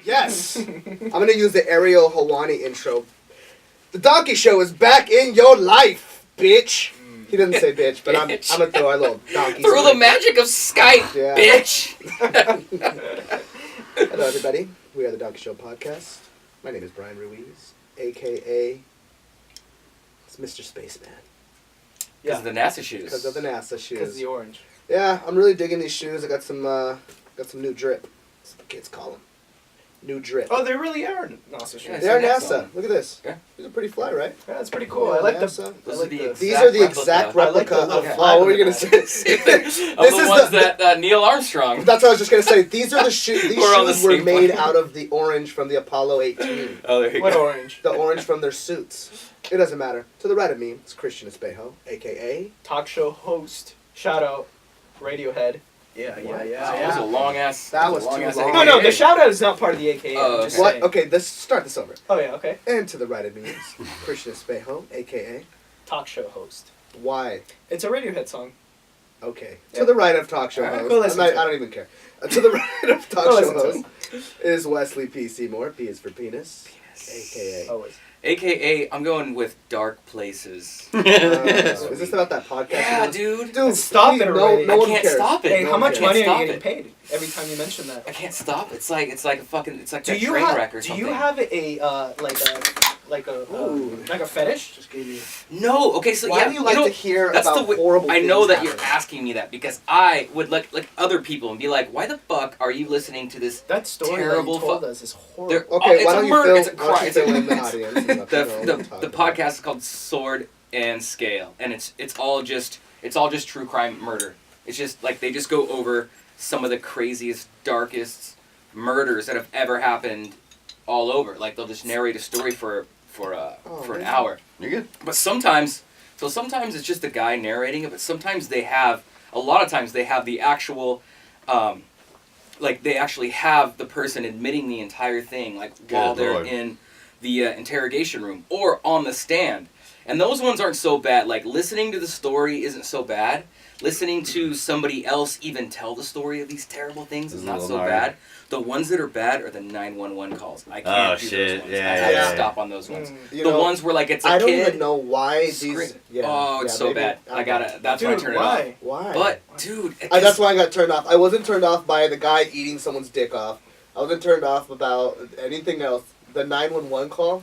Yes. I'm going to use the Ariel Hawani intro. The Donkey Show is back in your life, bitch. He doesn't say bitch, but I'm going to throw our little donkey. Through the magic of Skype, bitch. Hello, everybody. We are the Donkey Show podcast. My name is Brian Ruiz, a.k.a. It's Mr. Spaceman. Because of the NASA shoes. Because of the NASA shoes. Because of the orange. Yeah, I'm really digging these shoes. I got some new drip. That's what the kids call them. New drip. Oh, they really are NASA shoes. Yeah, They are NASA. NASA. Look at this. Yeah. These are pretty fly, right? Yeah, that's pretty cool. Yeah, I like NASA. These These are the exact replica I like the of. look. Oh, what were you gonna say? Of the ones that Neil Armstrong. That's what I was just gonna say. These are the shoes. These We're on the shoes were same made plane. out of the orange from the Apollo 18. Oh, there you What go. orange? The orange from their suits. It doesn't matter. To the right of me, it's Christian Espejo, a.k.a. Talk show host. Shout out. Radiohead. Yeah, What? That was a long ass. That was too long. No, the shout out is not part of the AKA. Oh, I'm just okay. What? saying. Okay, let's start this over. Oh, yeah, okay. And to the right of me is Christian Espejo, a.k.a. Talk show host. Why? It's a Radiohead song. Okay. Yeah. To the right of talk show Alright, host. go listen I to it. don't even care. To the right of talk Go show listen to host is Wesley P. Seymour. P is for penis. A.k.a. Always. AKA, I'm going with Dark Places. Is this about that podcast? Yeah, dude. Dude, Stop it already. No I one can't cares. stop it. Hey, No how one much cares. money are Stop you getting it. paid every time you mention that? I can't stop. It's like a fucking. It's like Do that you train have? wreck or Do something. you have Ooh. like a fetish? Just gave you. No. Okay. So Why yeah. do you like know, to hear that's about the horrible I know things that you're happening? asking me that because I would like other people and be like, why the fuck are you listening to this? That story Terrible that you told fu- us is There- horrible. Okay, it's why a don't you murder. fill, It's a why don't you crime. fill in the audience? and let them know what we're The talking podcast about. is called Sword and Scale, and it's all just true crime murder. It's just like they just go over some of the craziest, darkest murders that have ever happened all over. Like they'll just narrate a story for an hour. You're good. But sometimes it's just a guy narrating it, but sometimes a lot of times they have the actual, like they actually have the person admitting the entire thing, like while they're Lord. in the interrogation room or on the stand. And those ones aren't so bad. Like listening to the story isn't so bad. Listening to somebody else even tell the story of these terrible things is It's a not little so gnarly. bad. The ones that are bad are the 911 calls. I Oh, can't do shit. those ones. Yeah, I have yeah. to stop on those ones. You The know, ones where like it's a I don't kid. even know why Scream. these. Yeah, Oh, it's yeah, so maybe- bad. I gotta. That's Dude, why I turn it why? Why? off. But dude, That's why I got turned off. I wasn't turned off by the guy eating someone's dick off. I wasn't turned off about anything else. The 911 call.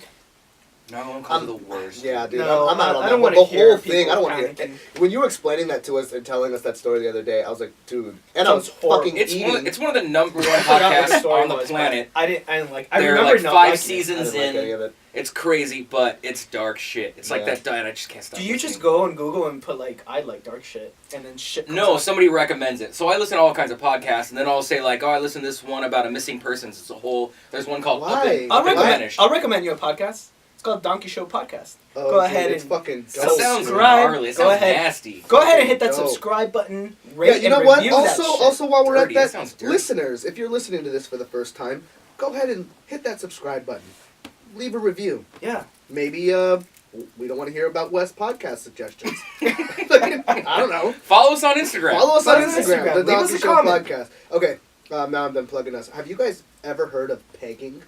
911 calls are the worst. Yeah, dude. No, I'm out on I that. don't But wanna the hear whole thing, people I don't want to hear. panicking. When you were explaining that to us and telling us that story the other day, I was like, dude. And I was Sounds horrible. fucking It's eating. it's one of the number one I forgot what the podcasts story on the was, but planet. I didn't like. I They're remember like not 5 liking it. I seasons didn't like any in. of it. It's crazy, but it's dark shit. It's like Yeah. that diet. I just can't stop. Do you just listening. go on Google and put like I like dark shit and then shit? comes No, up? somebody recommends it. So I listen to all kinds of podcasts, and then I'll say like, oh, I listened to this one about a missing persons. It's a whole. There's one called Up Why? in, I'll Up in recommend. Vanished. I'll recommend you a podcast. It's called Donkey Show Podcast. Oh, Go dude, ahead it's and fucking That dope. sounds subscribe. gnarly. It Go sounds ahead. nasty. Go ahead and hit that Dope. subscribe button. Yeah, Rate you know and what? review that shit. Also, while we're Dirty. at That sounds that, dirty. listeners, if you're listening to this for the first time, go ahead and hit that subscribe button. Leave a review. Yeah. Maybe we don't want to hear about West podcast suggestions. I don't know. Follow us on Instagram. Follow us on Follow us on Instagram. Instagram. The Leave us Donkey a Show comment. podcast. Okay. Now I'm done plugging us. Have you guys ever heard of pegging?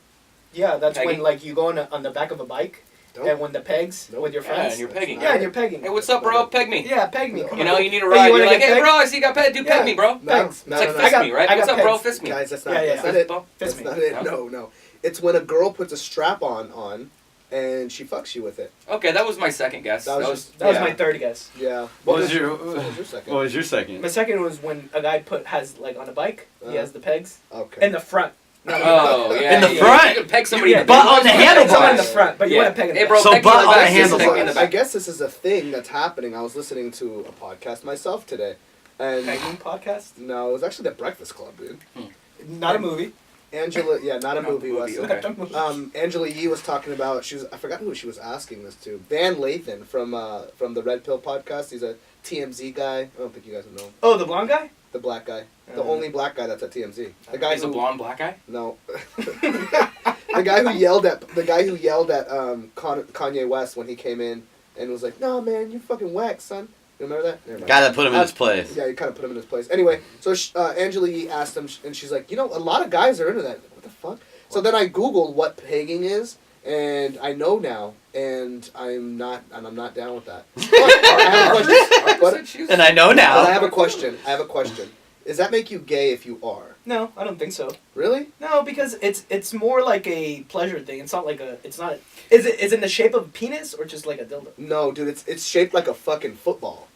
Yeah, that's Pegging? when like you go on the back of a bike Nope. and when the pegs Nope. with your Yeah, friends. and you're pegging. Yeah, and you're pegging. Hey, what's up, bro? Peg me. Yeah, peg me. Come You on. know, you need a Hey, ride. you wanna You're like, get hey, pegged? bro, I see you got pegged. Dude, Yeah. peg me, bro. No, Thanks. no, It's like no, fist no. me, right? I got What's up, bro? pegged. Fist me. Guys, that's not, Yeah, that's yeah. not it. Fist That's me. not it. No? No. It's when a girl puts a strap on and she fucks you with it. Okay, that was my second guess. That was That was yeah. my third guess. Yeah. What was your second? What was your second? My second was when a guy has like on a bike, he Uh-huh. has the pegs Okay. in the front. Not Oh, yeah. In the you- front? You can peg somebody Yeah, in the but back. on the handlebars. Someone in the front, but you Yeah. want to peg in the Hey, back. bro, So, peg me in but the on back. the Just peg me in the handlebars. I back. guess this is a thing that's happening. I was listening to a podcast myself today, and Pegging podcast? no, it was actually the Breakfast Club, dude. Not a movie. Angela, yeah, not a Not a movie. movie, Wes. okay. Not a movie. Angela Yee was talking about. I forgot who she was asking this to. Van Lathan from the Red Pill podcast. He's a TMZ guy. I don't think you guys know him. Oh, the blonde guy? The black guy, the only black guy that's at TMZ. The guy He's a who blonde black guy? no, the guy who yelled at Kanye West when he came in and was like, "No, man, you fucking whack, son." You remember that? Never mind. Guy that put him in his place. Yeah, you kind of put him in his place. Anyway, so Angela Yee asked him, and she's like, "You know, a lot of guys are into that." What the fuck? So then I Googled what pegging is, and I know now, and I'm not down with that. But I have a question. But- And I know but I now. have a question. Does that make you gay if you are? No, I don't think so. Really? No, because it's more like a pleasure thing. It's not like a. It's not. Is it in the shape of a penis or just like a dildo? No, dude. It's shaped like a fucking football.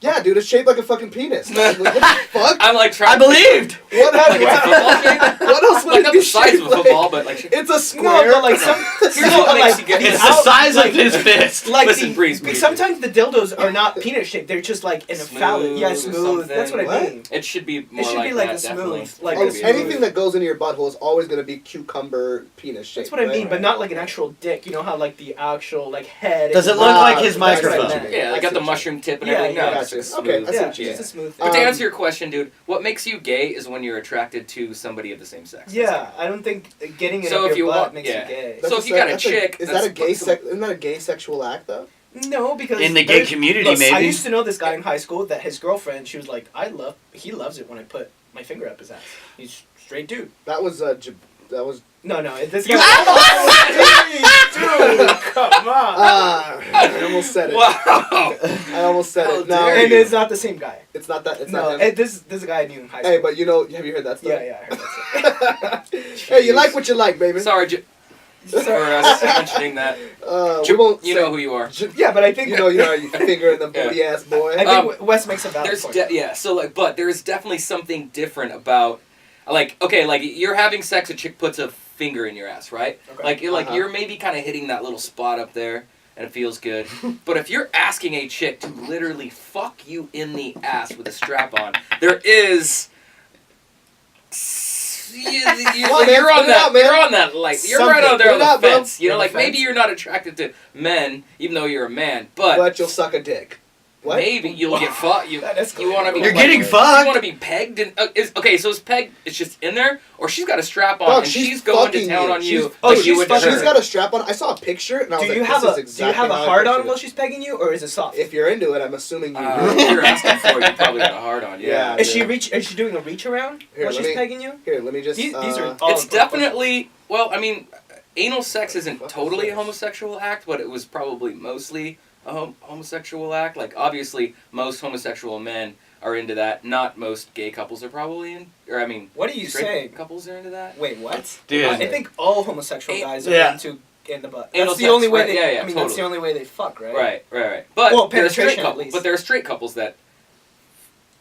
Yeah, dude. It's shaped like a fucking penis. Like, what the fuck? I'm like I trying. believed. What Like it's a football shape? What else would Like it not be the size shaped of a football, but like. It's a square. No, but like some. Here's no, what makes like, you gay. It's the size like, of his fist. Like Listen, the, Breeze, because Breeze. sometimes the dildos are not penis shaped. They're just like in a phallic. Yeah, Smooth or smooth. That's what I something. mean. It should be more It should like be like that, a smooth, definitely. like Oh, a smooth- anything that goes into your butthole is always going to be cucumber penis shape. That's what I mean, right? but not like an actual dick. You know how like the actual like head. Does is- it look like his that's what I microphone? meant. Yeah, I I got see the what mushroom tip and Yeah, everything. yeah, No, gotcha. it's just Okay, smooth. I see Yeah, what you it's mean. a smooth But thing. to answer your question, dude, what makes you gay is when you're attracted to somebody of the same sex. Yeah, I don't think getting it So up if your you butt want- makes yeah. you gay. So if you got a chick, is that's that a gay some- isn't that a gay sexual act though? No, because In the gay there's- community, look, I maybe. used to know this guy in high school that his girlfriend. She was like, he loves it when I put my finger up his ass. He's a straight dude. That was that was. No, this You- guy. Dude, come on. I almost said it. Wow. I almost said How it. No, dare And you. it's not the same guy. it's not that. It's No, not him. this is a guy I knew in high school. Hey, but you know, have you heard that story? yeah, I heard that. Hey, you like what you like, baby. Sorry for us mentioning that. We won't. You say- know who you are. Yeah, but I think You know you finger in the booty ass boy. I think Wes makes a valid There's point. so like, but there's definitely something different about, like, okay, like you're having sex, a chick puts a finger in your ass, right? Okay. Like Uh-huh. you're maybe kind of hitting that little spot up there, and it feels good. But if you're asking a chick to literally fuck you in the ass with a strap on, there is. You're Come on, man, on spit it that. out, man. You're on that. Like you're right Something. on there Put on it the out, bro. fence. You know, On the like maybe fence. you're not attracted to men, even though you're a man. But But you'll suck a dick. What? maybe you'll get fucked. You That escalated. want to be. You're like, getting You fucked. want to be pegged? And, okay, so is pegged? It's just in there, or she's got a strap on Dog, and she's she's going to fucking town you. on you. She's- like she's you would to fucking- her. She's got a strap on. I saw a picture and I was Do you like, have this a is exactly do you have a how I hard on pictured while it. she's pegging you, or is it soft? If you're into it, I'm assuming you. If you're asking for it, you probably got a hard on. Yeah. Yeah. Is she doing a reach around Here, while let she's me- pegging you? Here, let me just. These are uh, all It's important definitely well. I mean, anal sex isn't Fuck is totally a this? homosexual act, but it was probably mostly a homosexual act. Like obviously, most homosexual men are into that. Not most gay couples are probably in. Or I mean, What are you straight saying? couples are into that. Wait, what? Dude. I think all homosexual guys are Yeah. into in the butt. Anal That's the sex, only way right? they. Yeah, yeah, I mean, that's the totally. only way they fuck, right? Right. But Well, there are straight penetration, at couples. least. But there are straight couples that.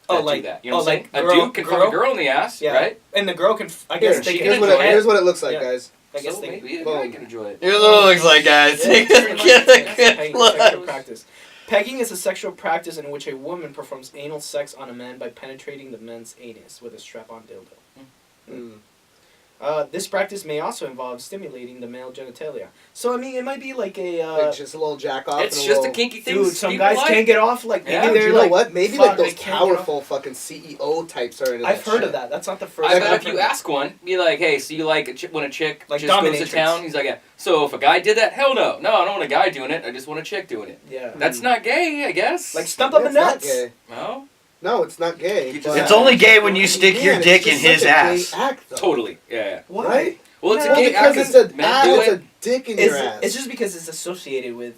Oh, do like that. You know what I'm saying? like A dude can fuck a girl in the ass, Yeah. right? And the girl can. I Here, guess they can. here's enjoy here's what it looks like, Yeah. guys. I guess So they. maybe I Boom. can enjoy it. Here's what it looks like, guys. Yeah, Take it's a pretty much- good that's pegging, look. sexual practice. Pegging is a sexual practice in which a woman performs anal sex on a man by penetrating the man's anus with a strap-on dildo. Mm. This practice may also involve stimulating the male genitalia. So I mean, it might be like a. Like just a little jack off. It's and just a little- kinky thing. Dude, some people guys like. can't get off. Like maybe Yeah. Dude, they're you know like. what? Maybe fuck, like they those can't get off. powerful fucking CEO types are into that I've heard shit. of that. That's not the first. I time bet I've if you heard of ask one, be like, "Hey, so you like when a chick Like just goes dominatrix. to town?" He's like, "Yeah." So if a guy did that, hell no, I don't want a guy doing it. I just want a chick doing it. that. Yeah. That's not gay, I guess. Like stump up It's the not nuts. gay. no, No, it's not gay. You just- but- It's only gay when you stick your Man, it's dick in just his such a gay ass. act, though. totally, yeah. Why? Right? Well, it's No, a Well, gay because act. it's a Men do it's it a dick in It's, your ass. it's just because it's associated with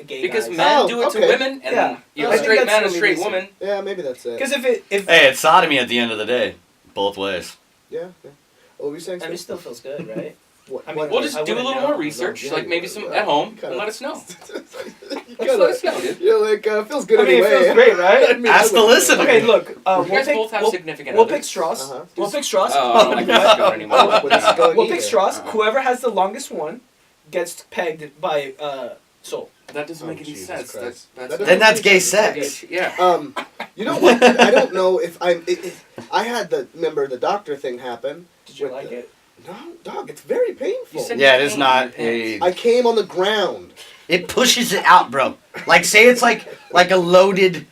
gay because guys. men Oh, do it to okay. women, and Yeah. you know, I a think straight that's man, the a only straight reason. woman. Yeah, maybe that's it. Because if Hey, it's sodomy at the end of the day. Both ways. Yeah. What were you saying? I mean, it Steve? still feels good, right? What- I mean, what- We'll just I do a wouldn't little know. more research, Yeah, like maybe yeah, some yeah. at home, Kinda- and let us know. You Just kinda- let us know, dude. You're like, feels good I mean, it anyway. feels great, right? I mean, Ask the I would- listener. Okay, look. You We'll guys pick. both have We'll, significant we'll others. pick straws. Uh-huh. We'll pick straws. Oh, I don't like this going anymore. I don't like this going We'll either. pick straws. Uh-huh. Whoever has the longest one gets pegged by soul. That doesn't Oh, make any Jesus sense. Christ. That's That Then that's gay doesn't- sex. yeah. You know what? I don't know if I had the doctor thing happen. Did you with like the- it? No, dog, it's very painful. You said Yeah, you it is came not in your a. I came on the ground. It pushes it out, bro. Like say it's like a loaded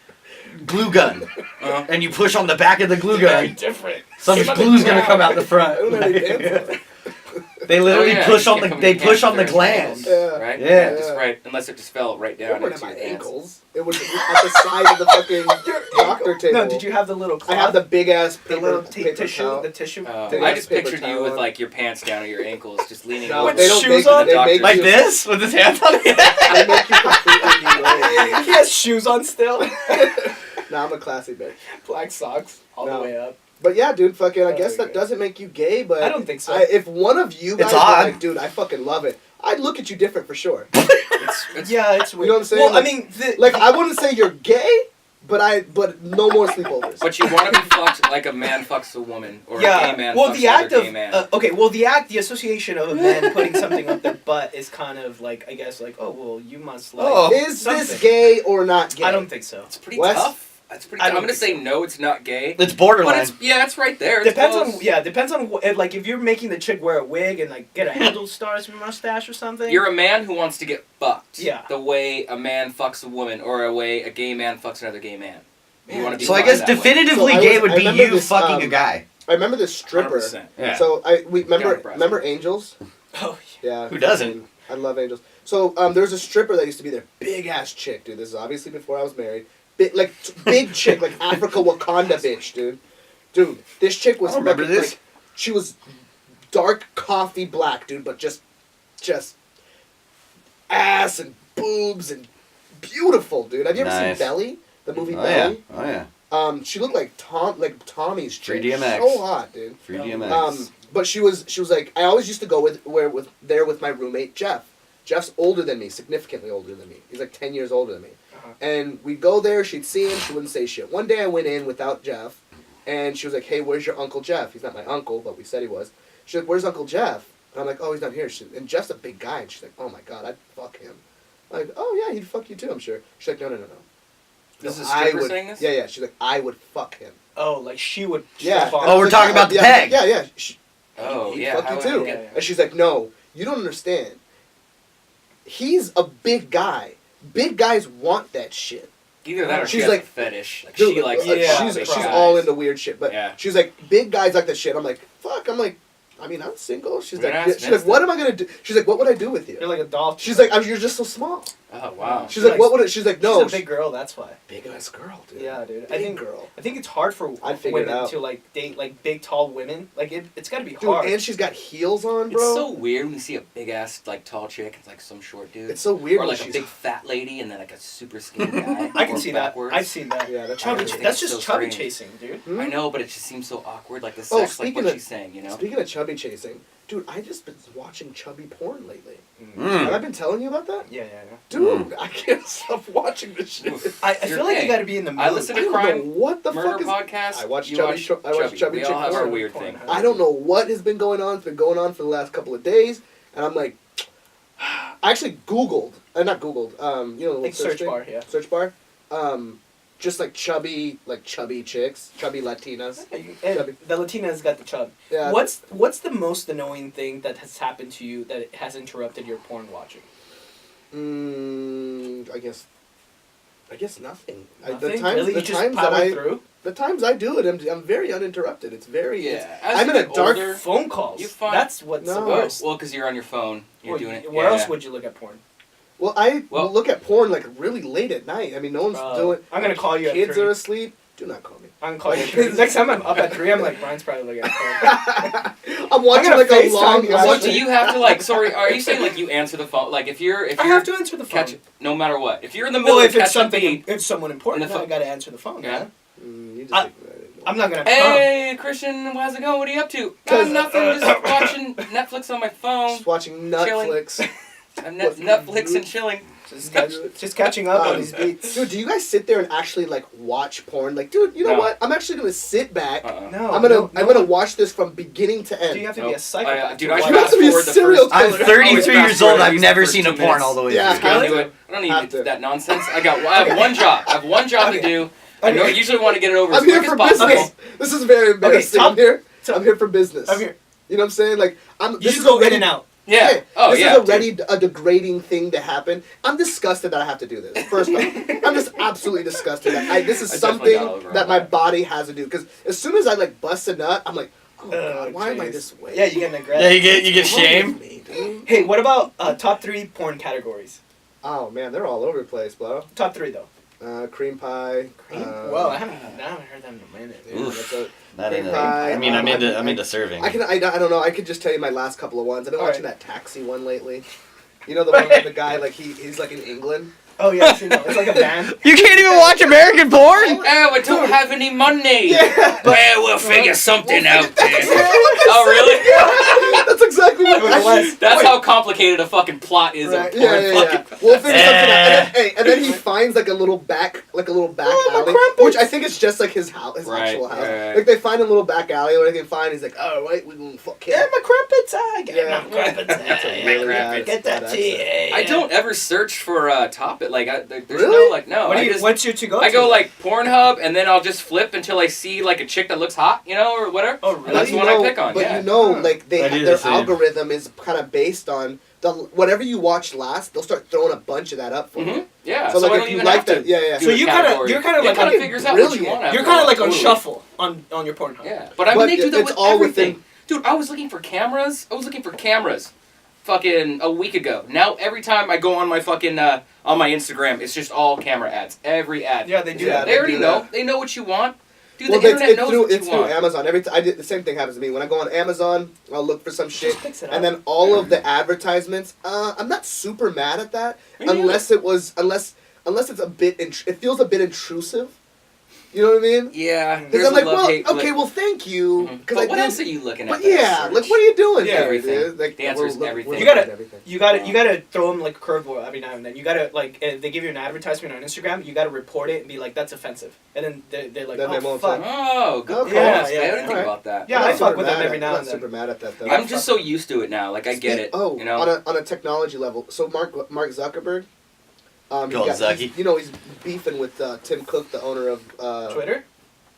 glue gun, Uh-huh. and you push on the back of the glue gun. different. Some Came on the glue's gonna come ground. out the front. I don't know how to dance on it. They literally Oh, yeah, push you on can't the come they in push on the hands or glands. ankles, Yeah. right? Yeah. Just right, unless it just fell right It down wasn't into at your my hands. ankles. It was at the side of the fucking doctor table. No, did you have the little I cloth? have the big ass the paper, little paper tissue, towel. the tissue. Big I ass just paper pictured you towel with on. like your pants down at your ankles, just leaning No, over. they don't shoes make on? they Doctor. make Like you, this with his hands on it. They make you completely delayed. he has shoes on still. Nah, I'm a classy bitch. Black socks all No. the way up. But yeah, dude, fucking. I guess Okay. that doesn't make you gay, but I don't think so. if one of you guys It's were odd. like, dude, I fucking love it, I'd look at you different for sure. It's Yeah, it's weird. know what I'm saying? Well, Like- I mean, Like I wouldn't say you're gay, but no more sleepovers. But you want to be fucked like a man fucks a woman, or a yeah. gay man Well, fucks the another act of gay man. the association of a man putting something up their butt is kind of like, I guess, like, oh well, you must like. Oh. Is this something. gay or not gay? I don't think so. It's pretty Wes? tough. It's pretty I tough. don't I'm gonna think say no, it's not gay. It's But borderline. it's it's right there. It's Depends close. on depends on like if you're making the chick wear a wig and like get a handle stars mustache or something. You're a man who wants to get fucked. Yeah. The way a man fucks a woman, or a way a gay man fucks another gay man. You want to be So I fucked guess that way. definitively So I gay was- would I be remember you this, fucking a guy. I remember this stripper. 100%. Yeah. So we remember Gotta remember Angels. oh Yeah. Who doesn't? I love Angels. So there's a stripper that used to be there, big ass chick, dude. This is obviously before I was married. Big chick, like Africa Wakanda bitch, dude. Dude, this chick was I don't remember fucking, this. like, she was dark coffee black, dude, but just ass and boobs and beautiful, dude. Have you ever Nice. seen Belly? The movie Oh yeah. Belly? Oh yeah. She looked like Tommy's chick. Free DMX. So hot, dude. Free DMX. But she was like, I always used to go with my roommate Jeff. Jeff's older than me, significantly older than me. He's like 10 years older than me. Uh-huh. And we'd go there, she'd see him, she wouldn't say shit. One day I went in without Jeff, and she was like, hey, where's your Uncle Jeff? He's not my uncle, but we said he was. She's like, where's Uncle Jeff? And I'm like, oh, he's not here. And Jeff's a big guy, and she's like, oh my God, I'd fuck him. I'm like, oh yeah, he'd fuck you too, I'm sure. She's like, no. This is a I stripper would, saying this? Yeah, she's like, I would fuck him. oh, like she would. Yeah. strip on- Oh, we're talking about the peg. Yeah. Oh, He'd yeah. fuck how you would I too. get Yeah. And she's like, no, you don't understand. He's a big guy. Big guys want that shit. Either that or she She's has like- a fetish. Like, Dude, she likes yeah, to she's big she's guys. all into weird shit. But Yeah. she's like, big guys like that shit. I'm like, fuck. I'm like, I mean, I'm single. She's Weird like, ass she's like, what am I gonna do? She's like, what would I do with You're you? like a doll. She's like, you're just so small. Oh, wow. She's like, Like, what would it? She's like, no. She's a big girl. That's why. big ass girl, dude. Yeah, dude. Big girl. I think it's hard for I'd figure it women out. to like date like big tall women. Like it's got to be Dude, hard. and she's got heels on, It's bro. so weird when you see a big ass, like, tall chick. It's like some short dude. It's so weird Or when like a she's big fat lady and then like a super skinny guy. I can or see backwards. that. I've seen that. Yeah, that's Chubby. weird. I think That's it's just so chubby strange. chasing, dude. Hmm? I know, but it just seems so awkward. Like the Oh, sex, like speaking what of- she's saying, you know? Speaking of chubby chasing, dude, I just been watching chubby porn lately. Mm. Have I been telling you about that? Yeah. Dude, I can't stop watching this shit. Oof. I You're feel like gay. you got to be in the mood. I listen I to don't crime know what the murder fuck is. podcast. I watch you chubby. watch I watch chubby We chick all have our porn. weird Porn, thing. huh? I don't know what has been going on. It's been going on for the last couple of days, and I'm like, I actually Googled, not Googled, you know, Like search bar, yeah. search bar, just like chubby chicks, chubby Latinas. And Chubby. the Latina's got the chub. Yeah. What's the most annoying thing that has happened to you that has interrupted your porn watching? I guess nothing. Nothing? Really? You just power through? The times I do it, I'm very uninterrupted. It's very. Yeah. As I'm you in a get dark. older- Phone calls. You find- That's what's the No. worst. Well, because you're on your phone. You're Well, doing it. Where yeah. else would you look at porn? Well, I Well- look at porn like really late at night. I mean, no one's doing. I'm gonna call you at Kids 3. are asleep. Do not call me. I'm gonna call you at 3. Next time I'm up at 3, I'm like, Brian's probably looking at porn. I'm watching gonna like a FaceTime long. you I'm So actually. watching- do you have to like? Sorry, are you saying like you answer the phone? Like if you're I have to answer the phone. catch no matter what. If you're in the middle Well, of if it's catching something, if someone important, in the then I phone- gotta answer the phone. Yeah. Yeah. You just I- think that I didn't know. I'm not gonna. Hey Christian, how's it going? What are you up to? 'Cause- Nothing. Just watching Netflix on my phone. Just watching chilling. Netflix. I'm Netflix and chilling. Just catching up on these beats. Dude, do you guys sit there and actually like watch porn? Like, dude, you know No. what? I'm actually gonna sit back. No, I'm gonna no. watch this from beginning to end. Do you have to be a Nope. psychopath? Dude, to I watch You have to be a fast-forward the serial first- I'm killer. 33 Always years old. fast-forward I've at least never the seen first a 2 porn minutes. all the way Yeah, through. I don't Have do to. it. I don't Have need to. that nonsense. I have one job. I have one job to Okay. do. I know. Okay. Usually want to get it over as I'm here quick for as possible. business. This is very embarrassing. Tom- I'm here. Tom- I'm here for business. I'm here. You know what I'm saying? Like, You this just is go already, in and out. Yeah. Oh this yeah. is dude. already a degrading thing to happen. I'm disgusted that I have to do this. First off, I'm just absolutely disgusted that this is I definitely got something over that all my that. body has to do. Because as soon as I like bust a nut, I'm like, Oh, God, why am I jeez. this way? Yeah, you get an Yeah, you get What's wrong shame. with me, dude? Hey, what about top 3 porn categories? Oh man, they're all over the place, bro. Top 3 though. Cream pie. Whoa, I haven't heard that in a minute. Yeah, Oof. that's a, Not Cream into, pie. I mean, I'm I- into serving. I don't know. I could just tell you my last couple of ones. I've been All watching right. that Taxi one lately. You know the one with the guy like he's like in England. Oh yeah, I've seen that. It's like a band. You can't even watch American porn? Oh, we don't have any money. Yeah. Well, we'll figure something out then. Oh Oh, really? That's exactly what. Wait, That's how complicated a fucking plot is. Right. Of Yeah, porn yeah, yeah. fucking- We'll figure something out. Eh. And then he finds like a little back Oh, my alley, crumpets. which I think is just like his house, his Right, actual house. right. Like they find a little back alley where they can find. He's like, oh wait, we're gonna fuck him. Yeah, my crumpets. I get Yeah. my crumpets. That's a Yeah, really my bad- Get that bad tea. accent. I don't ever search for a topic. Like, there's Really? no, like, no. What do I you, just, what's your to-go? I go to? like Pornhub, and then I'll just flip until I see like a chick that looks hot, you know, or whatever. Oh But really? That's the one I pick on, But yeah. you know, Huh. like I do their the same. algorithm is kind of based on whatever you watch last. They'll start throwing a bunch of that up for you. Mm-hmm. Yeah. So I like don't if you even like have to that, yeah. do So a you're category. you're kind of It like kind on, of figures out what you brilliant. want. after you're a kind of while, like on totally. shuffle on your Pornhub. Yeah, but I mean, But they do that it's with all everything. within- Dude, I was looking for cameras. Fucking a week ago. Now every time I go on my fucking on my Instagram, it's just all camera ads. Every ad. Yeah, they do Yeah, that. They already do know. that. They know what you want. Dude, Well, the internet knows what it's you through want. Amazon. I did the same thing happens to me when I go on Amazon. I'll look for some shit, Just picks it and up. then all of the advertisements. I'm not super mad at that Me neither. unless it's a bit. It feels a bit intrusive. You know what I mean? Yeah. Because there's I'm a like, well, love-hate okay, look. well, thank you. Mhm. Because But I what did. else are you looking at? But that yeah, search? like what are you doing? Yeah, here, everything. dude? Like, The answer is we're everything. looking You gotta- at everything. You gotta throw them like a curveball every now and then. You gotta like if they give you an advertisement on Instagram, you gotta report it and be like that's offensive, and then they're like Then they oh won't fuck. say. Oh, good Okay. call. Yeah, I yeah, didn't think alright. about that. Yeah, I'm I not fuck super with them mad every at- now I'm and not then. super mad at that though. I'm just so used to it now. Like I get it. Oh, you know. on a technology level. So Mark Zuckerberg, Go Zucky. he's beefing with Tim Cook, the owner of Twitter.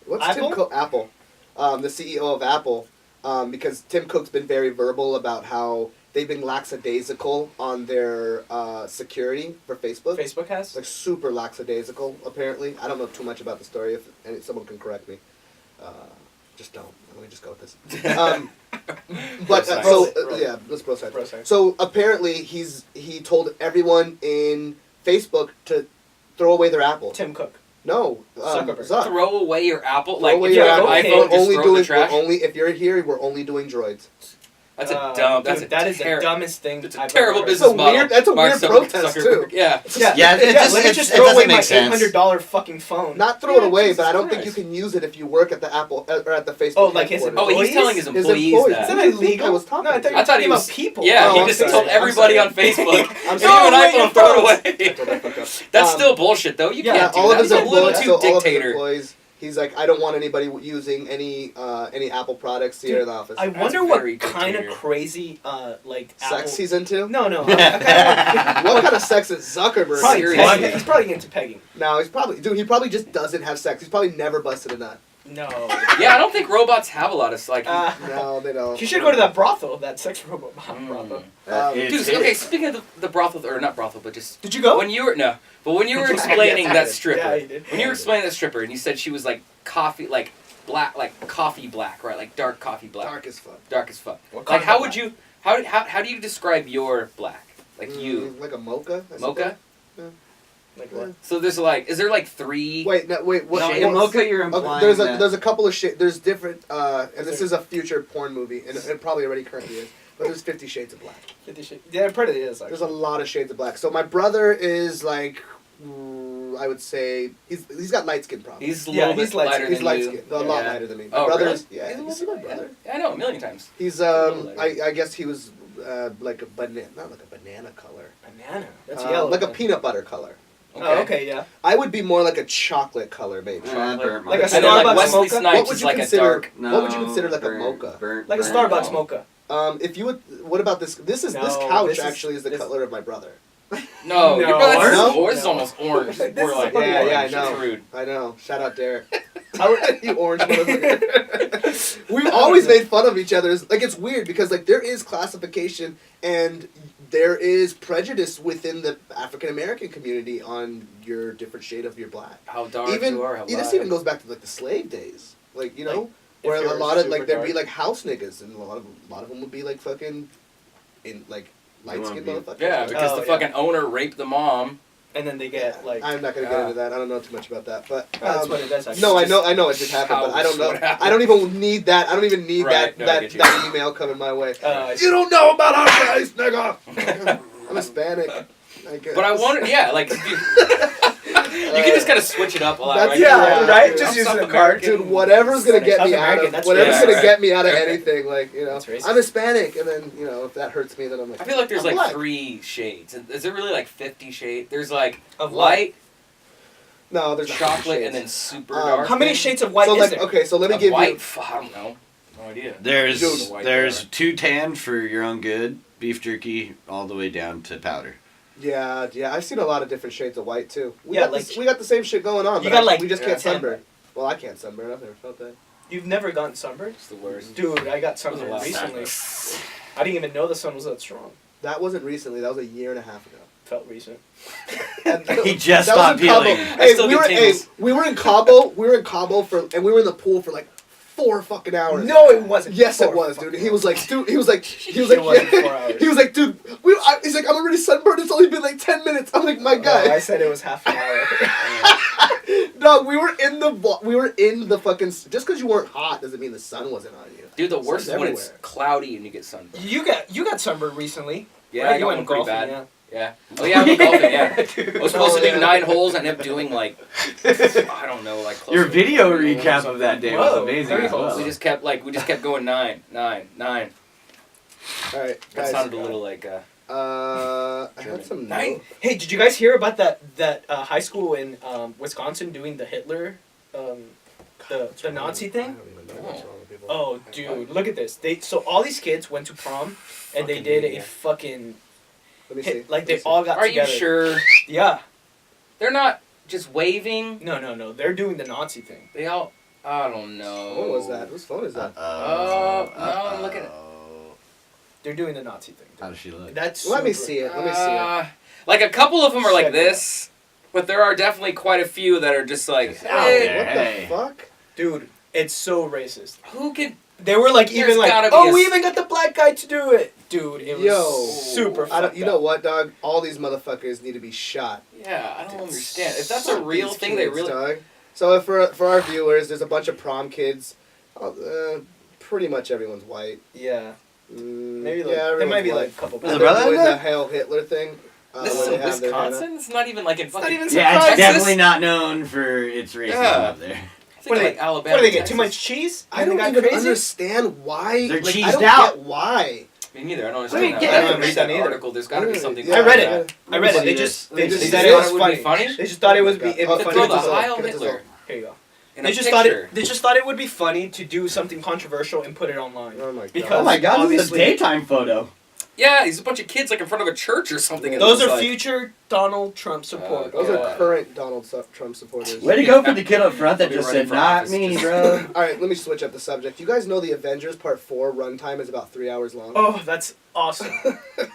What's Apple? Tim Cook? Apple, the CEO of Apple, because Tim Cook's been very verbal about how they've been lackadaisical on their security for Facebook. Facebook has. Like super lackadaisical, apparently. I don't know too much about the story. If someone can correct me, just don't. Let me just go with this. But Bro so science. yeah, let's bro science. Bro science. So apparently he told everyone in Facebook to throw away their Apple. Tim Cook. No, Zuckerberg. Zuck. Throw away your Apple. Throw Like away if you your have an Apple. iPhone, We're just only throw doing. the trash. We're only if you're here, we're only doing droids. That's a dumb. That's dude, a that is the ter- dumbest thing. It's a I've terrible ever heard. business That's a model. weird- that's a Mark weird Zucker- protest, Zuckerberg. too. Yeah. Yeah, Yeah, it just- let me it just doesn't throw away make my sense. $800 fucking phone. Not throw Yeah, it away, Jesus but I don't think Christ. you can use it if you work at the Apple or at the Facebook. Oh, like his headquarters. Oh, he's telling his His employees employees. that. Is that Who do you think illegal? I was talking No, I to? thought you I were thought he talking was. about people. Yeah, Oh, he I'm just sorry. told I'm everybody sorry. on Facebook. I'm If you have sorry. an away your iPhone, throw it phones. away. I told that fuck up. That's Um, still bullshit, though. You yeah, can't do all that. of his He's a little employees. too So all of his dictator. employees. He's like, I don't want anybody using any Apple products here in the office. I That's wonder what very kind of dictator. crazy like Apple. Sex he's into? No, no. What kind of sex is Zuckerberg? Probably Seriously. pegging. He's probably into pegging. No, he probably just doesn't have sex. He's probably never busted a nut. No. Yeah, I don't think robots have a lot of like. No, they don't. You should go to that brothel, that sex robot Mm. brothel. Dude, okay. Speaking of the brothel, or not brothel, but just Did you go? when you were when you were Yes, explaining I that did. stripper, Yeah, you did. when you were explaining that stripper, and you said she was like coffee, like black, like coffee black, right? Like dark coffee black, Dark as fuck. dark as fuck. What Like, kind how of would black? you how do you describe your black? Like you Like a mocha? I mocha? Like suppose? what? So there's like, is there like three? Wait, no, wait. What? No, what- in mocha, you're okay, implying there's a that. there's a couple of there's different and this is a future porn movie and it probably already currently is. But there's 50 Shades of Black. 50 Shades. Yeah, part of it is. There's a lot of shades of black. So my brother is like, I would say he's got light skin problems. He's a Yeah, little he's bit light- lighter He's than light you. skinned, a lot Yeah. lighter than me. My Oh, brother's really? yeah, He's a he's little my bit- brother. I know, a million times. He's little lighter. I guess he was like a banana, not like a banana color. Banana. That's yellow. Like a man. peanut butter color. Oh, okay, yeah. I would be more like a chocolate color, maybe. Burnt Like a mark. And then like Starbucks Wesley mocha? Snipes What would is you like consider? a dark. What would you consider like burnt, a mocha? Burnt, Like a burnt. Starbucks Oh. mocha. If you would, what about this? This No, couch this is- actually is the this- color of my brother. No, your No. brother's No? orange is almost orange. This More is like fucking orange. Yeah, I That's know. rude. I know. Shout out Derek. You orange motherfucker. We've always made fun of each other. Like it's weird because like there is classification and there is prejudice within the African American community on your different shade of your black. How dark Even you are. How this light. even goes back to like the slave days. Like you know, Where you're a lot of super like there'd be dark. like house niggas, and a lot of them would be like fucking, in like light skinned wanna motherfuckers. Yeah, because Oh, the yeah. fucking owner raped the mom. And then they get like. I'm not gonna get into that. I don't know too much about that, but That's what it does. Actually. no, I Just- know it just happened, but I don't know. What happened. I don't even need that. I don't even need Right, that no, I get you. that email coming my way. I You don't know about our guys, nigga. I'm Hispanic. I guess. But I wonder, yeah, like you can just kind of switch it up a lot, That's- right? yeah, You're right? I'm Just use South the card. American. Dude, whatever's gonna get South me out American, of that's whatever's racist. gonna Yeah, get me out of anything, like That's racist. I'm Hispanic, and then if that hurts me, then I'm like. I feel like there's I'm like black. 3 shades. Is there really like 50 shades? There's like Of what? light, No, there's not chocolate, shades. and then super Um, dark. How many thing? shades of white So is like, there? okay, so let me Of give white? you. I don't know. No idea. There's Dude, white there's bar. 2 tan for your own good, beef jerky, all the way down to powder. Yeah, I've seen a lot of different shades of white too. We Yeah, got like- we got the same shit going on. You but got, like, we just yeah, can't 10. sunburn. Well, I can't sunburn. I've never felt that. You've never gotten sunburned? It's the worst. Dude, I got That was the sunburned last recently. time. I didn't even know the sun was that strong. That wasn't recently. That was a year and a half ago. Felt recent. And He just that was stopped in Cabo. peeling. I Hey, still we get were tingles. we were in Cabo. We were in Cabo and we were in the pool for like 4 fucking hours. No, it wasn't. Yes, it 4 was, fucking dude. He was like, It wasn't 4 hours. he was like, dude. He's like, I'm already sunburned. It's only been like 10 minutes. I'm like, my No, I guy. said it was half an hour. Dog, we were in the fucking. Just because you weren't hot doesn't mean the sun wasn't on you. Dude, the worst is Sun's when it's everywhere. cloudy and you get sunburned. you got sunburned recently. Yeah, right? I You got went one pretty golfing, bad. Yeah. Oh yeah, I'm golfing. Yeah. I was supposed Oh, to yeah. do 9 holes and ended up doing like I don't know, like close Your to video 30 holes. recap of that day was Whoa, amazing 30 as holes. well. We just kept going 9. All right, That guys. sounded a little like I German. had some. Nine? Hey, did you guys hear about that high school in Wisconsin doing the Hitler, the Nazi I thing? don't even know what's wrong with people. Oh, dude, look at this. So all these kids went to prom, and they Fucking did a media. fucking Let me see. hit, like Let me they see. all got Are together. you sure? Yeah. They're not just waving. No. They're doing the Nazi thing. They all I don't know. What was that? Whose phone is that? no, look at it. They're doing the Nazi thing. How does she look? That's Let me super- see it. Let me see it. Like a couple of them are like Check it out. this, but there are definitely quite a few that are just like, Just out hey, there. What Hey. the fuck? Dude, it's so racist. who can? They were like There's even like, gotta be oh, a we s- even got the black guy to do it. Dude, it was Yo. super. I don't, fucked you know up. what, dog? All these motherfuckers need to be shot. Yeah, I don't Dude, understand. If that's a Fuck real these thing, they kids, really. Dog. So if for our viewers, there's a bunch of prom kids. Pretty much everyone's white. Yeah, maybe like yeah, there might be everyone's like a white. couple. Is And the they're brother doing in the there? Hail Hitler thing. This where is they in have their hand up. Wisconsin. It's not even like in not fucking. even Yeah, it's Texas? definitely not known for its racism Yeah. up there. I What think do like they- Alabama. What do they get? Texas. Too much cheese? I And they don't got even crazy? understand why. They're like, I cheesed don't out. get why. Me neither. I don't Let understand me that. get I it. haven't read that Either. article. There's got to be something. I read about it. that. I read it. See They this. just They just they said said it it was was funny. funny. They just thought it would be Oh, it'd my be God. funny Throw the to Heil Get it to Hitler Here you go. in They a just thought picture. it. They just thought it would be funny to do something controversial and put it online. Oh my god. Because Oh my god, this is a obviously- daytime photo. Yeah, he's a bunch of kids like in front of a church or something. and it Those looks are like- future Donald Trump supporters. Those Yeah. are current Donald Trump supporters. Way to go for the kid up front that I'll be just running said, for not office, me, just- bro. All right, let me switch up the subject. You guys know the Avengers Part 4 runtime is about 3 hours long? Oh, that's awesome.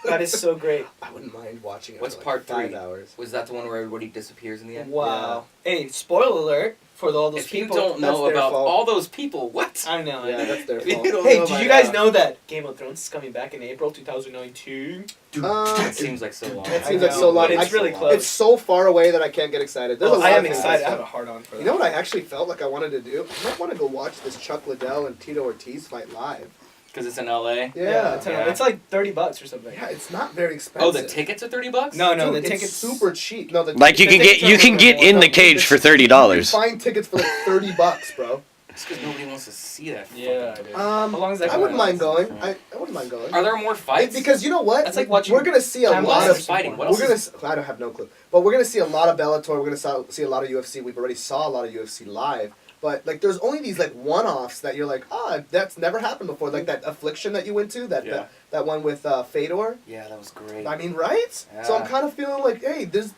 That is so great. I wouldn't mind watching it What's for part 5 3? hours. Was that the one where everybody disappears in the end? Wow. Hey, spoiler alert for all those If you people. don't that's know their about fault. all those people, what? I know. Yeah, that's their If you fault. don't Hey, know did by you guys now. know that Game of Thrones is coming back in April 2019? It seems like so long. It I seems like know, so long. but it's I- really close. It's so far away that I can't get excited. There's a Oh, lot I of am things excited. I that's- have a hard on for that. You know what I actually felt like I wanted to do? I might want to go watch this Chuck Liddell and Tito Ortiz fight live. Because it's in LA. Yeah. It's like $30 or something. Yeah, it's not very expensive. Oh, the tickets are $30? No, Dude, the it's tickets super cheap. No, the Like you the can get tickets are you can like get more- in the no, cage for You $30. can find tickets for like $30, bro. It's because nobody wants to see that. Yeah, fucking- dude. How long is that I wouldn't going mind on? going. I wouldn't mind going. Are there more fights? Because you know what? That's like watching We're gonna see a Time lot What Lost of else is fighting? What We're else gonna. is... I don't have no clue, but we're gonna see a lot of Bellator. We're gonna see a lot of UFC. We've already saw a lot of UFC live, but like, there's only these like one-offs that you're like, that's never happened before. Like that Affliction that you went to, Yeah. that one with Fedor. Yeah, that was great. I mean, right? So I'm Yeah. kind of feeling like, hey, this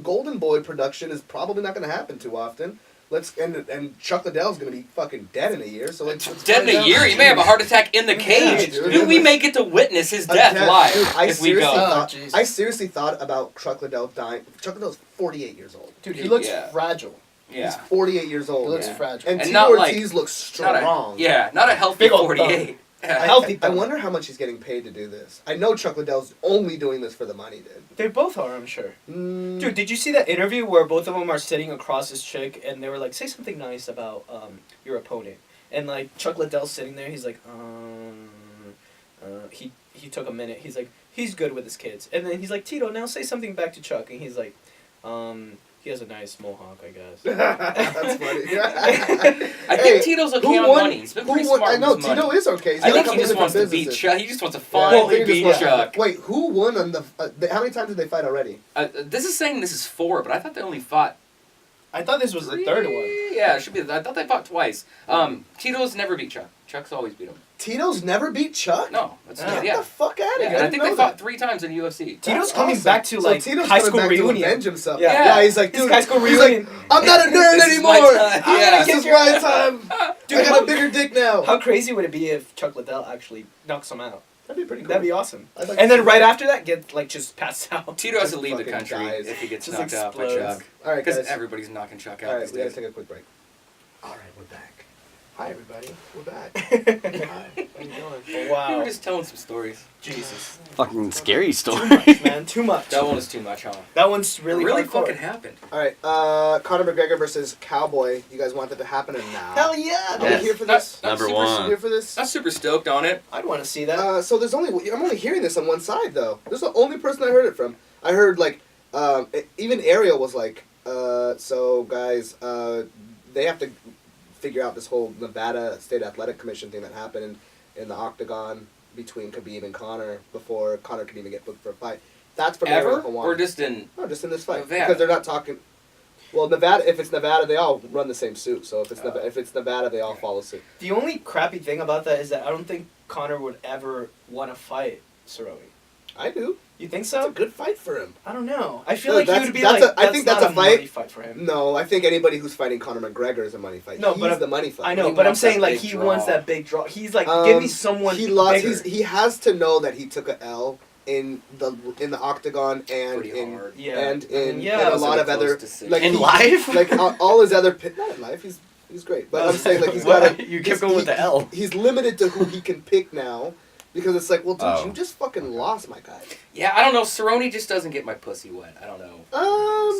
Golden Boy production is probably not gonna happen too often. And Chuck Liddell's gonna be fucking dead in a year. So let's Dead in find a out. year? He may have a heart attack in the cage. dude. Do we make it to witness his A death death- live Dude, if we go? Oh, Jesus. I seriously thought about Chuck Liddell dying. Chuck Liddell's 48 years old. Dude, he looks Yeah. fragile. Yeah. He's 48 years old. He looks man. fragile. And And Tito not like- Ortiz looks Not strong. not a healthy Big old 48. I, Yeah. Healthy I thumb. wonder how much he's getting paid to do this. I know Chuck Liddell's only doing this for the money, dude. They both are, I'm sure. Mm, Dude, did you see that interview where both of them are sitting across this chick and they were like, say something nice about your opponent? And like Chuck Liddell's sitting there, he's like, he took a minute. He's like, he's good with his kids. And then he's like, Tito, now say something back to Chuck. And he's like, he has a nice mohawk, I guess. That's funny. I Hey, think Tito's okay who on won- money. He's been who pretty won- smart I know with his money. Tito is okay. He's I got a think he couple just different wants to beat businesses. Chuck. He just wants to Well, finally he just beat wants- Chuck. Wait, who won on the? How many times did they fight already? This is saying this is 4, but I thought they only fought I thought this was the third one. Yeah, it should be. I thought they fought twice. Tito's never beat Chuck. Chuck's always beat him. Tito's never beat Chuck. No, that's Yeah. Get yeah. the fuck out of Yeah, here! and I think they fought 3 times in UFC. Tito's That's coming awesome. back to, like, Tito's high coming school back reunion. to avenge himself. Yeah. Yeah, he's like, His dude, high school he's like, reunion. I'm not a nerd This is anymore. my time. I'm Yeah. gonna kiss my time. Dude, I got how- a bigger dick now. How crazy would it be if Chuck Liddell actually knocks him out? That'd be pretty cool. That'd be awesome. I'd like And to then see right that. after that, get like just passed out. Tito has to Just leave the fucking country dies. if he gets Just knocked out by explodes. Chuck. All right, Because guys. everybody's knocking Chuck out All right, these we gotta days. take a quick break. All right, we're back. Hi, everybody. We're back. Hi. How you doing? We Wow. were just telling some stories. Jesus. Fucking scary Too story. much, man. Too much. That one was too much, huh? That one's really really hardcore. fucking happened. All right, Conor McGregor versus Cowboy. You guys want that to happen or now? Hell yeah. Are Yes. we here for this? Not Number super, one. Here for this? Not super stoked on it. I'd want to see that. So there's only I'm only hearing this on one side though. This is the only person I heard it from. I heard like even Ariel was like, so guys, they have to figure out this whole Nevada State Athletic Commission thing that happened in the octagon between Khabib and Conor before Conor could even get booked for a fight. That's from Ever? Ariel Helwani. Or just in... No, just in this fight Nevada. because they're not talking. Well, Nevada. If it's Nevada, they all run the same suit. So if it's Oh. if it's Nevada, they all follow suit. The only crappy thing about that is that I don't think Connor would ever want to fight Cerrone. I do. You think It's a so? good fight for him. I don't know. I feel No, like he that's- would be that's like, a- I think that's not a fight. money fight for him. No, I think anybody who's fighting Conor McGregor is a money fight. No, He's but I'm- the money fight. I know, He but I'm wants saying that like big he draw. wants that big draw. He's like, give me someone He lost. bigger. He has to know that he took a L in the octagon and Pretty in hard. Yeah. and in, Yeah. in a Those lot are of close other decisions. like In he- life? like all his other not in life. He's great, but I'm saying like he's got What? a, You kept he's- going with the L. He's limited to who he can pick now because it's like, well, dude, Oh. you just fucking lost, my guy. Yeah, I don't know. Cerrone just doesn't get my pussy wet. I don't know.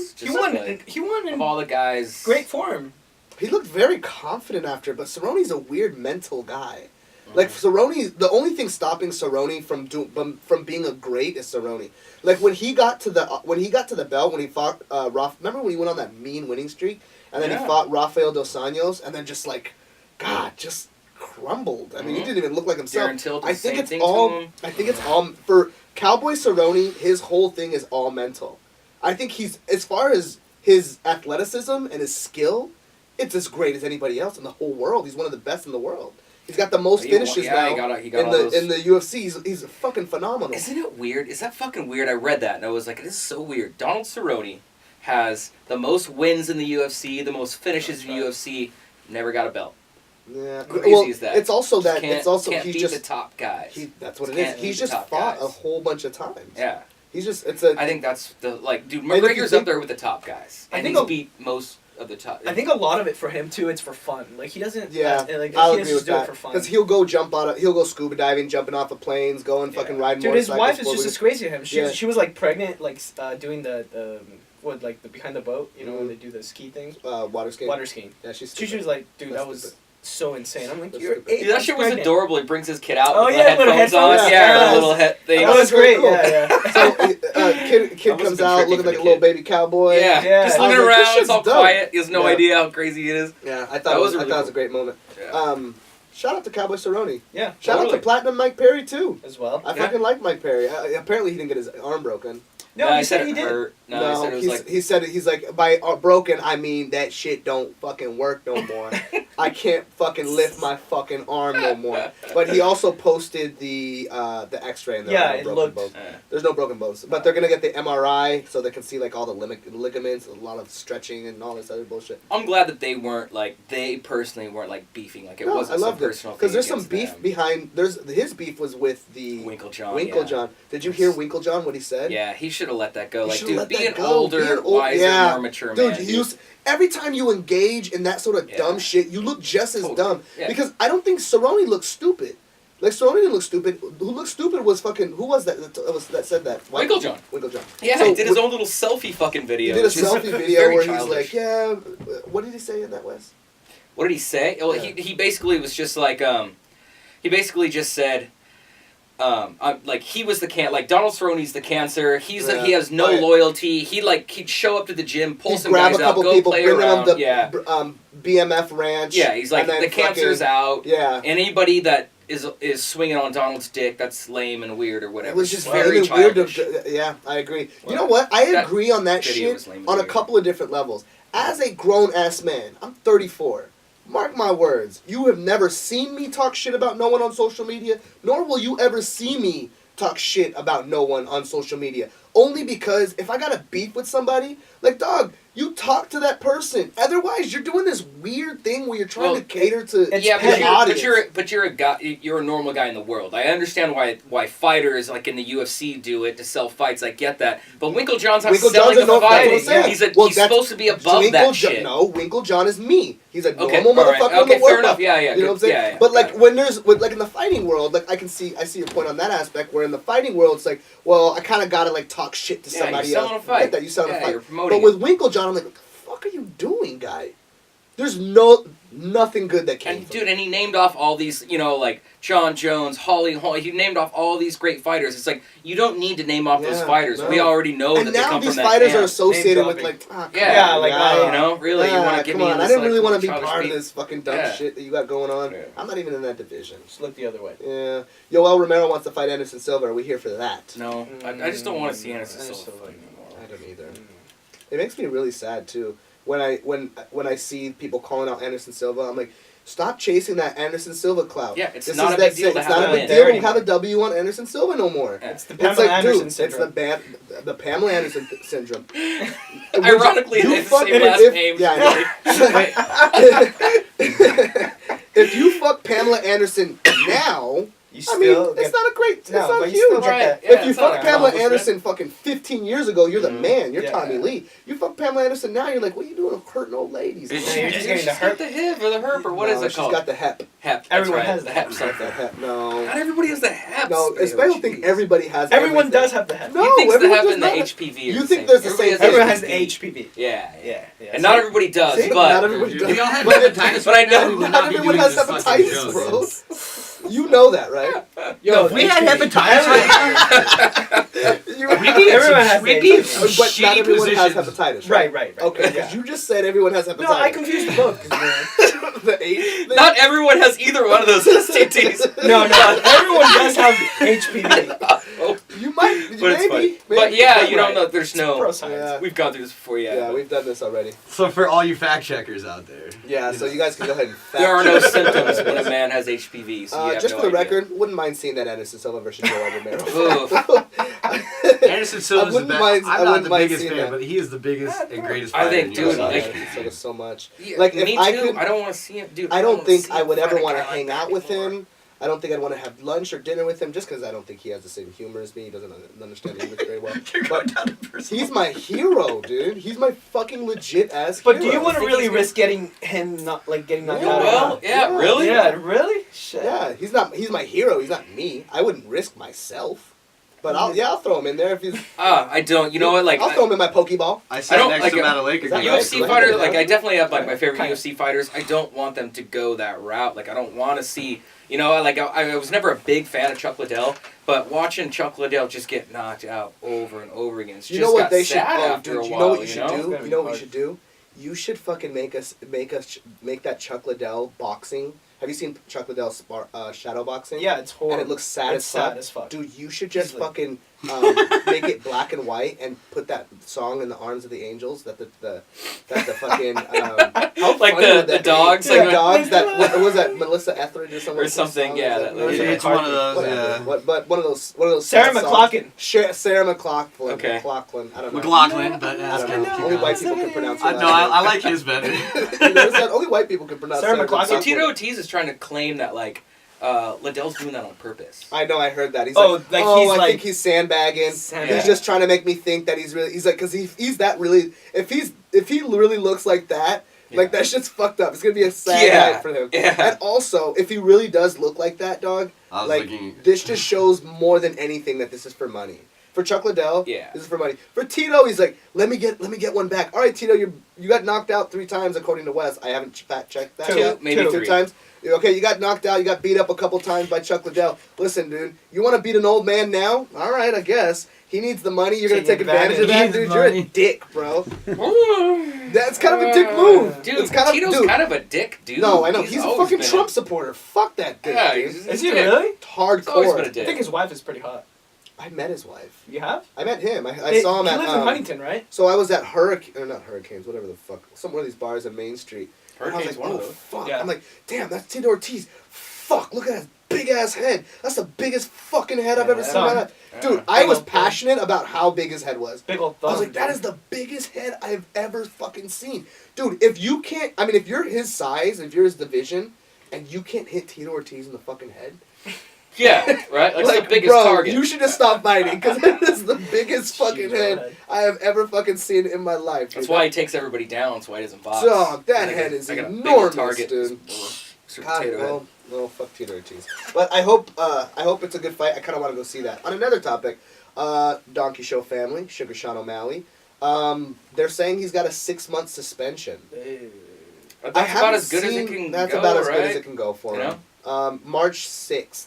It's he just won. like, He won of in all the guys... great form. He looked very confident after, but Cerrone's a weird mental guy. Mm-hmm. Like Cerrone, the only thing stopping Cerrone from being a great is Cerrone. Like when he got to the belt when he fought remember when he went on that mean winning streak and then Yeah. he fought Rafael dos Anjos and then just like God just crumbled. I mean he Mhm. didn't even look like himself. Darren Till did I the think same it's thing to all him. I think it's all for Cowboy Cerrone. His whole thing is all mental. I think he's as far as his athleticism and his skill, it's as great as anybody else in the whole world. He's one of the best in the world. He's got the most He- finishes yeah, now he got in all the those- in the UFC. He's fucking phenomenal. Isn't it weird? Is that fucking weird? I read that and I was like, this is so weird. Donald Cerrone has the most wins in the UFC, the most finishes in the UFC, never got a belt. Yeah. Crazy Well, is that? it's also that Can't- it's also can't he beat just the top guys. that's what it Can't is. beat He's the just top fought guys. a whole bunch of times. Yeah, He's just it's a I think that's the dude. And if you McGregor's think- up there with the top guys, I and think he's a- beat most of the top. I think a lot of it for him too. It's for fun. Like he doesn't. yeah. Like I'll he agree doesn't with do it that for fun. because he'll go scuba diving, jumping off of planes, going Yeah. fucking riding Dude, his motorcycles. wife is four just wheelers. as crazy as him. She Yeah. she was like pregnant, like doing the behind the boat. You know when Mhm. they do the ski thing, Water skiing. water skiing. Yeah, she's She stupid. was like, dude, That's that was stupid. so insane. I'm like, That's you're stupid. 8 Dude, that months shit was pregnant. adorable. He brings his kid out Oh, with yeah, the little headphones headphones. on. Yeah, Yeah, that the little head thing. That was great. cool. Yeah, yeah. So kid That must comes have been out tricky looking for like the a little kid. baby cowboy. Yeah, Yeah. just I was looking like, this around. It's shit's all dope. quiet. He has no Yeah. idea how crazy it is. Yeah, I That thought was it really was a cool. great moment. Yeah. Shout out to Cowboy Cerrone. Yeah, Shout out Totally. to Platinum Mike Perry too. as well. I Yeah. fucking like Mike Perry. Apparently he didn't get his arm broken. No, he said it he did. hurt. No, he said it was like he said he's like by broken I mean that shit don't fucking work no more. I can't fucking lift my fucking arm no more. But he also posted the X-ray and there Yeah, are no it broken looked- bones. eh. There's no broken bones, but they're gonna get the MRI so they can see like all the ligaments, a lot of stretching and all this other bullshit. I'm glad that they weren't like they personally weren't like beefing. Like it No, wasn't I some loved it personal because thing there's some against beef them. behind. His beef was with the Winklejohn. Winklejohn. Did you hear Winklejohn what he said? Yeah, he should should have let that go. You Like, should've dude, let be that an go. older, Be an wiser, yeah. more mature Dude, man. every time you engage in that sort of Yeah. dumb shit, you look just as Totally. dumb. Yeah. Because I don't think Cerrone looked stupid. Like, Cerrone didn't look stupid. Who looked stupid was fucking... Who was that that said that? Winklejohn. Winklejohn. Yeah, So, he did his own little selfie fucking video. He did a which is selfie video very where childish. he's like, yeah... What did he say in that, Wes? What did he say? Well, Yeah. he basically was just like, he basically just said, like, he was the like, Donald Cerrone's the cancer. He's Yeah. he has no Oh, yeah. loyalty. He'd show up to the gym, pull He'd some grab guys a out, couple go people, play bring around. them Yeah. the BMF ranch. Yeah, he's like, and then the cancer's fucking- out. Yeah. Anybody that is swinging on Donald's dick, that's lame and weird or whatever. It was just very very weird. childish. Yeah, I agree. Well, you know what? I that agree on that video shit was lame and on a weird. couple of different levels. As a grown-ass man, I'm 34. Mark my words. You have never seen me talk shit about no one on social media, nor will you ever see me talk shit about no one on social media. Only because if I got a beef with somebody, like, dog, you talk to that person. Otherwise, you're doing this weird thing where you're trying Well, to cater to it's Yeah, the audience. but you're a guy. You're a normal guy in the world. I understand why fighters like in the UFC do it to sell fights. I get that. But Winklejohn's not Winklejohn's selling a a no- that's what I'm fight. saying. He's Well, he's that's- supposed to be above that shit. No, Winklejohn is me. He's a Okay, normal all right. motherfucker in Okay, the world. fair enough. Yeah, yeah. You know what I'm saying? Yeah, yeah, but like got it. when there's like in the fighting world, like I see your point on that aspect. Where in the fighting world, it's like, well, I kind of gotta like talk shit to Yeah, somebody you're else. selling a fight. I get that you selling Yeah, a fight. you're promoting But with Winklejohn, I'm like, what the fuck are you doing, guy? There's nothing good that came. And from dude, it. and he named off all these, like John Jones, Holly Holm. He named off all these great fighters. It's like you don't need to name off those Yeah, fighters. no. We already know And that they now come these from that fighters are camp. associated Name with dropping. like, come Yeah, on, like, guy. really, you want to give come me on. this, I didn't like, really want to be childish part of beat? this fucking dumb Yeah. shit that you got going on. Yeah. I'm not even in that division. Just look the other way. Yeah, Yoel Romero wants to fight Anderson Silva. Are we here for that? No, I just don't want to see Anderson Anderson Silva Silva. fight anymore. I don't either. It makes me really sad too when I see people calling out Anderson Silva. I'm like, stop chasing that Anderson Silva clout. Yeah, it's This not is a big that deal to It's have not a him big in. deal to Anymore. have a W on Anderson Silva no more. Yeah. It's the It's Pamela like, Anderson dude, syndrome. it's the Pamela Anderson syndrome. Ironically, You they have the same fucking- last if- name. Yeah, I know. If you fuck Pamela Anderson now, You I mean, still it's get not a great. It's No, not but you huge. still get that. Yeah, If you it's not fuck a Pamela accomplishment. Anderson fucking 15 years ago, you're the Mhm. man. You're Yeah. Tommy Lee. You fuck Pamela Anderson now, you're like, what are you doing hurting old ladies? Is Yeah, she, you're just she's getting the got herp. the hip or the herp or what is it She's called? got the hep. Hep. That's Everyone right. has the the hep hep. something. The hep. No. Not everybody has the hep. No, I don't think everybody has. Everyone everything. does have the head. No, He thinks the everyone hep does and the not. HPV are You the think same. there's the Everybody same- has Everyone has HPV. HPV. Yeah. Yeah. And not everybody does, See? but Not everybody does. If y'all had But- hepatitis but I right now, know we would Not not be everyone doing has this fucking hepatitis, show. bro. You know that, right? Yo, If we had HPV. hepatitis right now, You- we'd be in Everyone has some, we'd be in AIDS. some but not shitty everyone has positions. hepatitis, Right. Okay, because you just said everyone has hepatitis. No, I confused the both. 'Cause, the AIDS thing? not everyone has either one of those STDs. no, everyone does have HPV. You might, But it's maybe. funny. maybe. But yeah, you Right. don't know. There's Pro no. science. Yeah. We've gone through this before, yeah. Yeah, but we've done this already. So for all you fact checkers out there, Yeah, so you guys can go ahead and fact there are no check. symptoms when a man has HPV. So you have Just no for the idea. record, wouldn't mind seeing that Anderson Silva versus Joel Romero. Oof. Anderson Silva's the wouldn't best. mind- I I'm not wouldn't the mind biggest seeing fan, that. but he is the biggest and greatest I fighter think, in dude, UFC like- history. so much. Yeah, Like, me if I too. could- I don't want to see him, dude. I don't think see I him would fight ever a want to guy like hang that out with anymore. him. I don't think I'd want to have lunch or dinner with him just because I don't think he has the same humor as me. He doesn't understand English very well. You're going But down to personal. he's my hero, dude. He's my fucking legit ass But hero. do you want to think really he's gonna- risk getting him getting knocked Yeah, out? Well, yeah, really? Yeah, really? Shit. Yeah, he's my hero. He's not me. I wouldn't risk myself. But I'll throw him in there if he's. I don't. You know what? Like, I'll throw him in my Pokeball. I I sat don't next like to it. Matt Lake Is that again. right? UFC Right. fighters, like I definitely have like my favorite Kinda. UFC fighters. I don't want them to go that route. Like I don't want to see, I was never a big fan of Chuck Liddell, but watching Chuck Liddell just get knocked out over and over again, it's You just know what got they should? sad Oh, after dude, a you while. know what you should It's do? gonna You be know what hard. you should do? You should fucking make that Chuck Liddell boxing. Have you seen Chuck Liddell shadow boxing? Yeah, it's horrible. And it looks sad It's as fuck. sad as fuck. Dude, you should just Easily. fucking make it black and white and put that song in the arms of the angels. That the fucking how Like funny the would that be? dogs, The like- dogs that what was that Melissa Etheridge or something? Or something, yeah, that lady. It's one of those, Whatever. yeah. But one of those Sarah sad songs. McLachlan. Sarah McLachlan. Okay. McLachlan. I don't know. McLaughlin, but I that's don't kind know. of Only white people can pronounce it. No, I like his better. You notice that? Only white people can pronounce Sarah Sarah McLachlan. So McLachlan. Tito Ortiz is trying to claim that like Liddell's doing that on purpose. I know, I heard that. He's Oh, like, like oh, he's I like- think he's sandbagging. Sandbagging. He's just trying to make me think that he's really. He's like, because he's that really. If he really looks like that, like that shit's fucked up. It's gonna be a sad night for him. Yeah. And also, if he really does look like that, dog, I was like looking. this just shows more than anything that this is for money. For Chuck Liddell, Yeah. this is for money. For Tito, he's like, let me get one back. All right, Tito, you got knocked out 3 times according to Wes. I haven't fact checked that. Two, yet. maybe two. 2 3. times. Okay, you got knocked out. You got beat up a couple times by Chuck Liddell. Listen, dude, you want to beat an old man now? All right, I guess. He needs the money. You're going to Take take advantage of that, advantage. dude? He You're needs a money. dick, bro. That's kind of a dick move. Dude, it's kind of, Tito's dude. kind of a dick, dude. No, I know. He's a always fucking been Trump supporter. Fuck that dick, Yeah, dude. he's Is he dick. really? It's He's always been a hardcore. I dick. think his wife is pretty hot. I met his wife. You have? I met him. I saw him he at. lives in Huntington, right? So I was at not Hurricanes, whatever the fuck, some one of these bars on Main Street. And I was Hurricane's like, one of oh those. fuck! Yeah. I'm like, damn, that's Tito Ortiz. Fuck! Look at that big ass head. That's the biggest fucking head I've ever seen in my life. Dude, I Big was old thing. passionate about how big his head was. Big old I was thumb. like, that is the biggest head I've ever fucking seen. Dude, if you can't, I mean, if you're his size, if you're his division, and you can't hit Tito Ortiz in the fucking head, Yeah, right? Like, the biggest bro, target. you should just stop fighting because it is the biggest fucking Huge head head. I have ever fucking seen in my life. That's dude. why he takes everybody down. That's why he doesn't box. Dog, that I got- head is I got a big enormous, target. dude. Sweet God, potato head. well, fuck Tito Ortiz. But I hope it's a good fight. I kind of want to go see that. On another topic, Donkey Show family, Sugar Sean O'Malley. They're saying he's got a 6-month suspension. That's I about haven't as good as it seen- can That's go, about as right? good as it can go for You him. March 6th.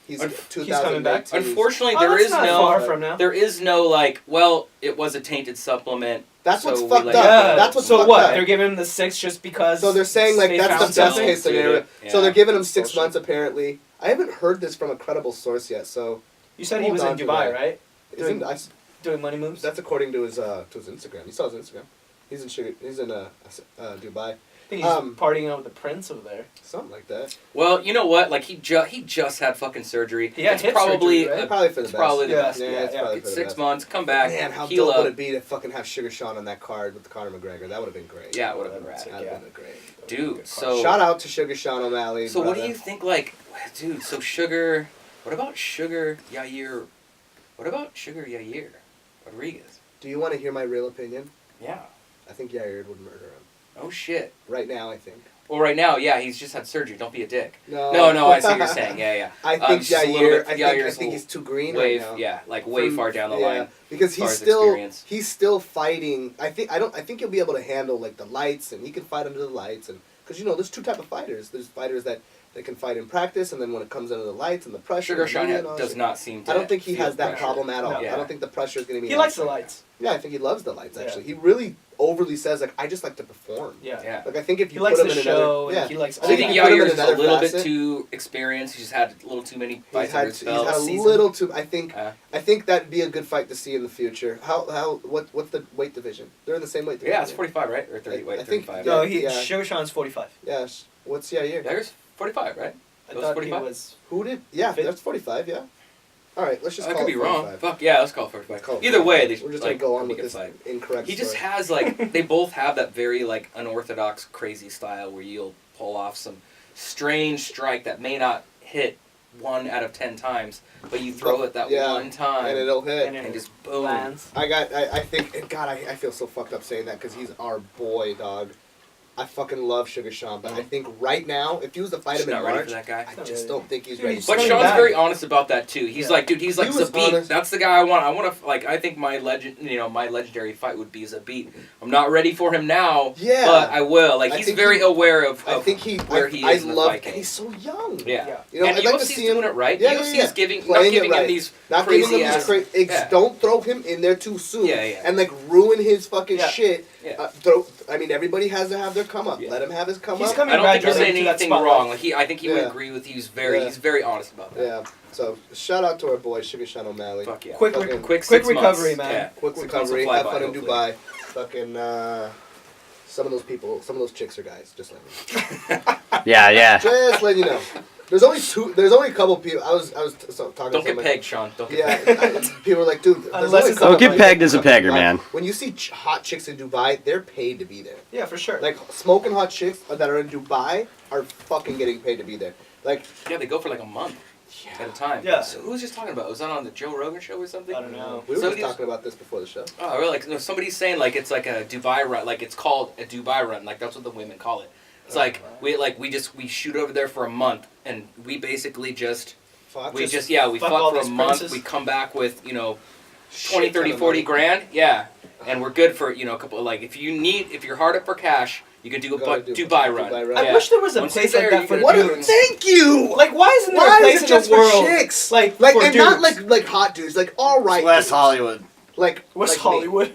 He's He's coming back? 2019. Unfortunately, Oh, there that's is not no... far from now. There is no, like, well, it was a tainted supplement. That's so what's we fucked let up. it go. Yeah. That's what's so fucked what? up. They're giving him the 6 just because. So they're saying like they that's the found best something? case scenario. Yeah. So they're giving him 6 Bullshit. months apparently. I haven't heard this from a credible source yet. So You said he Hold was in on to Dubai, that. right? isn't, Doing money moves. that's according to his Instagram. You saw his Instagram. He's in Dubai, I think he's um, partying out with the prince over there. something like that. Well, you know what? Like, he just had fucking surgery. He had it's hip probably surgery, right? Probably for the it's best. probably the Yeah. best. Yeah, Yeah, it's probably Get for the 6 best. months, come back, Man, how heal dope up. would it be to fucking have Sugar Sean on that card with Conor McGregor? That would have been great. Yeah, it would have been That'd rad. been That'd sick. have been great. Dude, so... Shout out to Sugar Sean O'Malley. So what do brother. you think, like, dude, so Sugar... What about Sugar Yair... What about Sugar Yair Rodriguez? Do you want to hear my real opinion? Yeah. I think Yair would murder him. Oh, shit. Right now, I think. Well, right now, yeah, he's just had surgery. Don't be a dick. No, No, I see what you're saying. Yeah, yeah. I think just a little Yair. bit- I Yair's think a he's too green way, right now. yeah, like way far down the Yeah, line. because as far he's as experience. still fighting. I think he'll be able to handle like the lights, and he can fight under the lights, and because there's 2 type of fighters. There's fighters that can fight in practice, and then when it comes under the lights and the pressure. Sugar and Sean and all does shit. not seem to I don't think he feel has that pressure. problem at all. No. Yeah. I don't think the pressure is going to be. He an likes the issue. lights. Yeah, I think he loves the lights. Yeah. Actually, he really overly says like, "I just like to perform." Yeah. Yeah. Like I think if He you likes put the him in show, another, and he likes I all think think that. you put him in Yair's a another little bit facet. too experienced. He's had a little too many He's fights had, under his he's belt. had a Season. little too. I think that'd be a good fight to see in the future. What's the weight division? They're in the same weight division. Yeah, it's 45, right? Or 30, wait, I think- 35. No, Yeah. Sugar Sean's 45. Yeah. What's Yair? Yair's 45, right? I That was thought 45? he was. Who did? Yeah, Fifth? that's 45. Yeah. All right, let's just I call could it be wrong. 45. Fuck, yeah, let's call it 45. Call it Either way, 45. they we're just like, gonna go on that'd with be a this good fight. incorrect. He just story. has, like, they both have that very, like, unorthodox, crazy style where you'll pull off some strange strike that may not hit 1 out of 10 times, but you throw it that Yeah, one time and it'll hit. And and just boom. Lands. I think, and God, I feel so fucked up saying that because he's our boy, dog. I fucking love Sugar Sean, but I think right now, if he was to fight Just him in not ready March, for that guy. I just don't think he's Dude, ready. he's to But coming fight. Sean's back. very honest about that too. He's Yeah. like, dude, he's like He was Zabit. honest. That's the guy I want. I want to like. I think my my legendary fight would be Zabit. I'm not ready for him now. Yeah. But I will. Like I he's think very he- aware of I think he. where he I is in the love, fight and game. he's so young. Yeah. You know, and I'd like to UFC's see him doing it right. Yeah, UFC's yeah, yeah. giving not Playing giving it right. him these Not crazy giving him ass. these Yeah. Don't throw him in there too soon. Yeah, yeah. And like ruin his fucking Yeah. shit. Yeah. I mean, everybody has to have their come up. Yeah. Let him have his come He's up. coming I don't back think you're into saying that anything spotlight. wrong. Like I think he would Yeah. agree with you. He's Yeah. very honest about that. Yeah. So shout out to our boy Sugar Sean O'Malley. Fuck yeah. Quick, Fucking- quick quick 6 recovery, months. man. Yeah. Quick Quick recovery. flyby, Have fun in hopefully. Dubai. Fucking some of those chicks are guys. Just let me. Yeah. Just let you know. There's only a couple people. I was talking. Don't to get somebody. pegged, Sean. Don't get Yeah, pegged. people are like, dude. there's Unless only a it's- couple Don't get of pegged as a people in pegger, Dubai. man. When you see hot chicks in Dubai, they're paid to be there. Yeah, for sure. Like smoking hot chicks that are in Dubai are fucking getting paid to be there. Like, Yeah, they go for like a month at a time. Yeah. So who was just talking about? Was that on the Joe Rogan show or something? I don't know. we were just Somebody's- talking about this before the show. Oh, really? Like, no, somebody's saying like it's like a Dubai run, like it's called a Dubai run, like that's what the women call it. It's like we shoot over there for a month, and we basically just Fuck. we Just we fuck all fuck for a these month. princes. We come back with 20, Shit 30, ton of 40 money. grand. Yeah, and we're good for a couple. Like if you're hard up for cash, you can do a Gotta do Dubai run. Dubai run. I Yeah. wish there was a Once place you're like there, that for you What? gotta dudes. Thank you. Like, why isn't there Why a place is it in just the world for chicks? like Like, for and dudes? not like hot dudes. Like, all right. West dudes. Hollywood. Like West like me. Hollywood.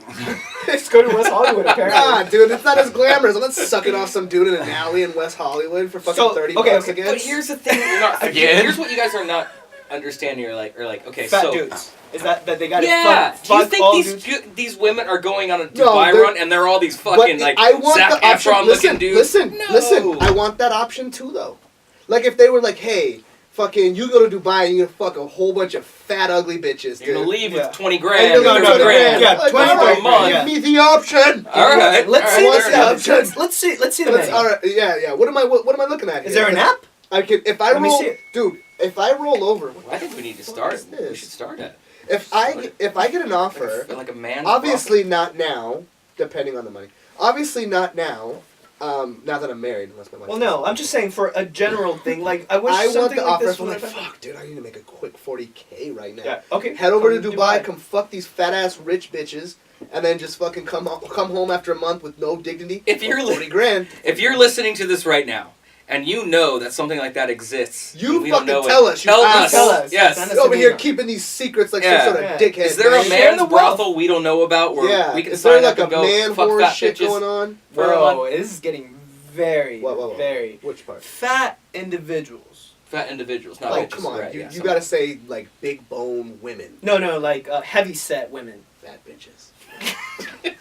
Let's go to West Hollywood. Apparently. Nah, dude, it's not as glamorous. I'm not sucking off some dude in an alley in West Hollywood for fucking So, 30 okay, bucks okay, again. But here's the thing. You're not, Again? Here's what you guys are not understanding. You're like, okay, Fat so dudes. Is that they got yeah. to Do you fuck think all these dudes? these women are going on a No, Dubai they're- run and they're all these But fucking like I want Zac the option. Efron Listen, looking dudes? listen. I want that option too, though. Like if they were like, hey, fucking, you go to Dubai and you're gonna fuck a whole bunch of fat, ugly bitches. You're gonna dude. leave Yeah. with 20 And grand, you're No, gonna no, 30 no, grand. yeah, Like, 20 all right, grand, give me the option. All right. Let's all see. right, What's fair the enough. option? Let's see the Let's, menu. all right, yeah. What am I looking at here? Is there an app? I can if I Let me roll, see it. dude. If I roll over, I think we need to What start. is We this? should start it. if I get an offer, Like a man. obviously not now, depending on the money. Obviously not now. Now that I'm married, unless my wife. Well, no. I'm just saying for a general thing. Like I wish I want something the like offer. this I'm would like, have. fuck, dude, I need to make a quick 40K right now. Yeah. Okay. Head over to Come Dubai, come fuck these fat ass rich bitches, and then just fucking come home after a month with no dignity. If you're for li- 40 grand, If you're listening to this right now, and you know that something like that exists, You and we don't fucking know tell it, us, you tell us. asshole. Tell us. Yes. Send us you're over an here email. keeping these secrets like Yeah. some sort of Yeah. dickhead. Is there a man. Share the man's wealth. brothel we don't know about where Yeah, we can is there sign like up a and go man fuck horror fat shit bitches going on? for a month? Bro, this is getting very, What? very Which part? fat individuals. Fat individuals, not Oh, bitches. come on. Right, you yeah, you some- gotta say, like, big bone women. No, like heavy set women. Fat bitches.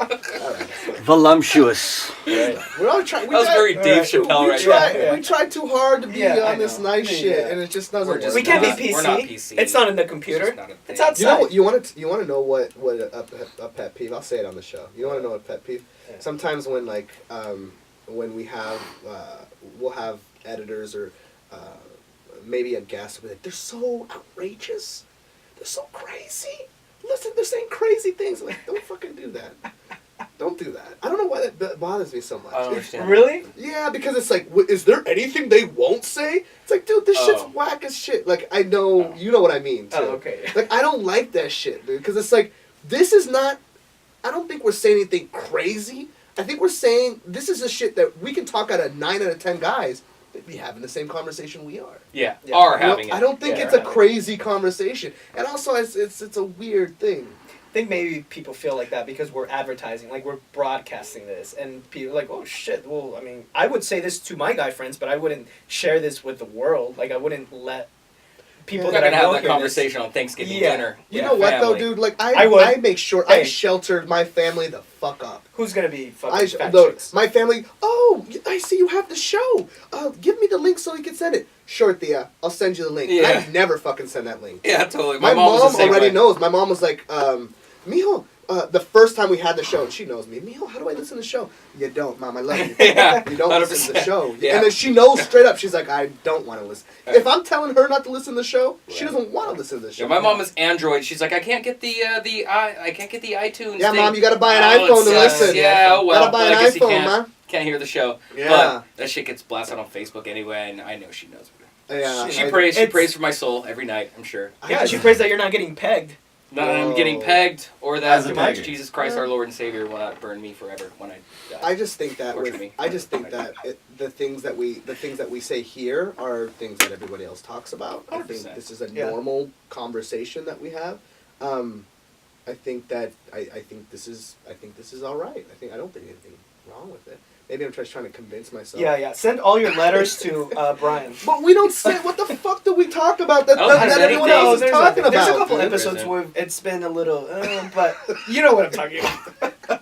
Alright. Voluptuous. We're all trying. That was very All Dave right. Chappelle we right try, there. we try too hard to be Yeah, I on this know. nice Yeah. shit, and it just doesn't We're work. just We can't be not- PC. we're not PC. It's not in the It's computer. just not a It's thing. outside. You know what? You want to know what a pet peeve? I'll say it on the show. You want to know a pet peeve? Yeah. Sometimes when when we have we'll have editors or maybe a guest will be like, they're so outrageous, they're so crazy. Listen, they're saying crazy things. I'm like, don't fucking do that. Don't do that. I don't know why that bothers me so much. I don't understand. Really? Yeah, because it's like, is there anything they won't say? It's like, dude, this shit's Oh. whack as shit. Like, I know, you know what I mean, too. Oh, okay. Like, I don't like that shit, dude, because it's like, this is not, I don't think we're saying anything crazy. I think we're saying, this is the shit that we can talk out of 9 out of 10 guys that be having the same conversation we are. Yeah, Yeah. are You know, having it. I don't think Yeah, it's a right. crazy conversation. And also, it's a weird thing. I think maybe people feel like that because we're advertising, like we're broadcasting this, and people are like, oh shit. Well, I mean, I would say this to my guy friends, but I wouldn't share this with the world. Like I wouldn't let people We're that not I gonna know have that hear conversation on Thanksgiving Yeah. dinner. You Yeah, know what, though, family. dude? Like, I would. I make sure I Hey. sheltered my family the fuck up. This. Who's gonna be fucking fat Look, chicks? my family. Oh, I see you have the show. Give me the link so you can send it. Sure, Thea, I'll send you the link. Yeah. I never fucking send that link. Yeah, totally. My mom was mom the same already way. knows. My mom was like, Mijo, the first time we had the show, and she knows me. Mijo, how do I listen to the show? You don't, Mom. I love you. Yeah, You don't listen to the 100%. show. Yeah. And then she knows straight up. She's like, I don't want to listen. If I'm telling her not to listen to the show, she Right. doesn't want to listen to the show. Yeah, my mom is Android. She's like, I can't get I can't get the iTunes. Yeah, thing. Mom, you got to buy an Oh, iPhone it to sucks. listen. Yeah, oh well. Gotta buy But an I guess you iPhone, can't, Ma. can't hear the show. Yeah. But that shit gets blasted on Facebook anyway, and I know she knows. Yeah. She I- prays. She it's- prays for my soul every night. I'm sure. Yeah, she prays that you're not getting pegged. Not that I'm getting Whoa. pegged, or that As a pegger. Jesus Christ, our Lord and Savior, will not burn me forever when I die. I just think that Torture with, me. I just think that the things that we say here are things that everybody else talks about. I think 100%. this is a Yeah. normal conversation that we have. I think that I think this is all right. I don't think anything wrong with it. Maybe I'm just trying to convince myself. Yeah. Send all your letters to Brian. But we don't say what the fuck do we talk about that, Oh, that, there's that everyone anything. else is talking There's a about? couple dude. episodes There where it's been a little, but you know what I'm talking about.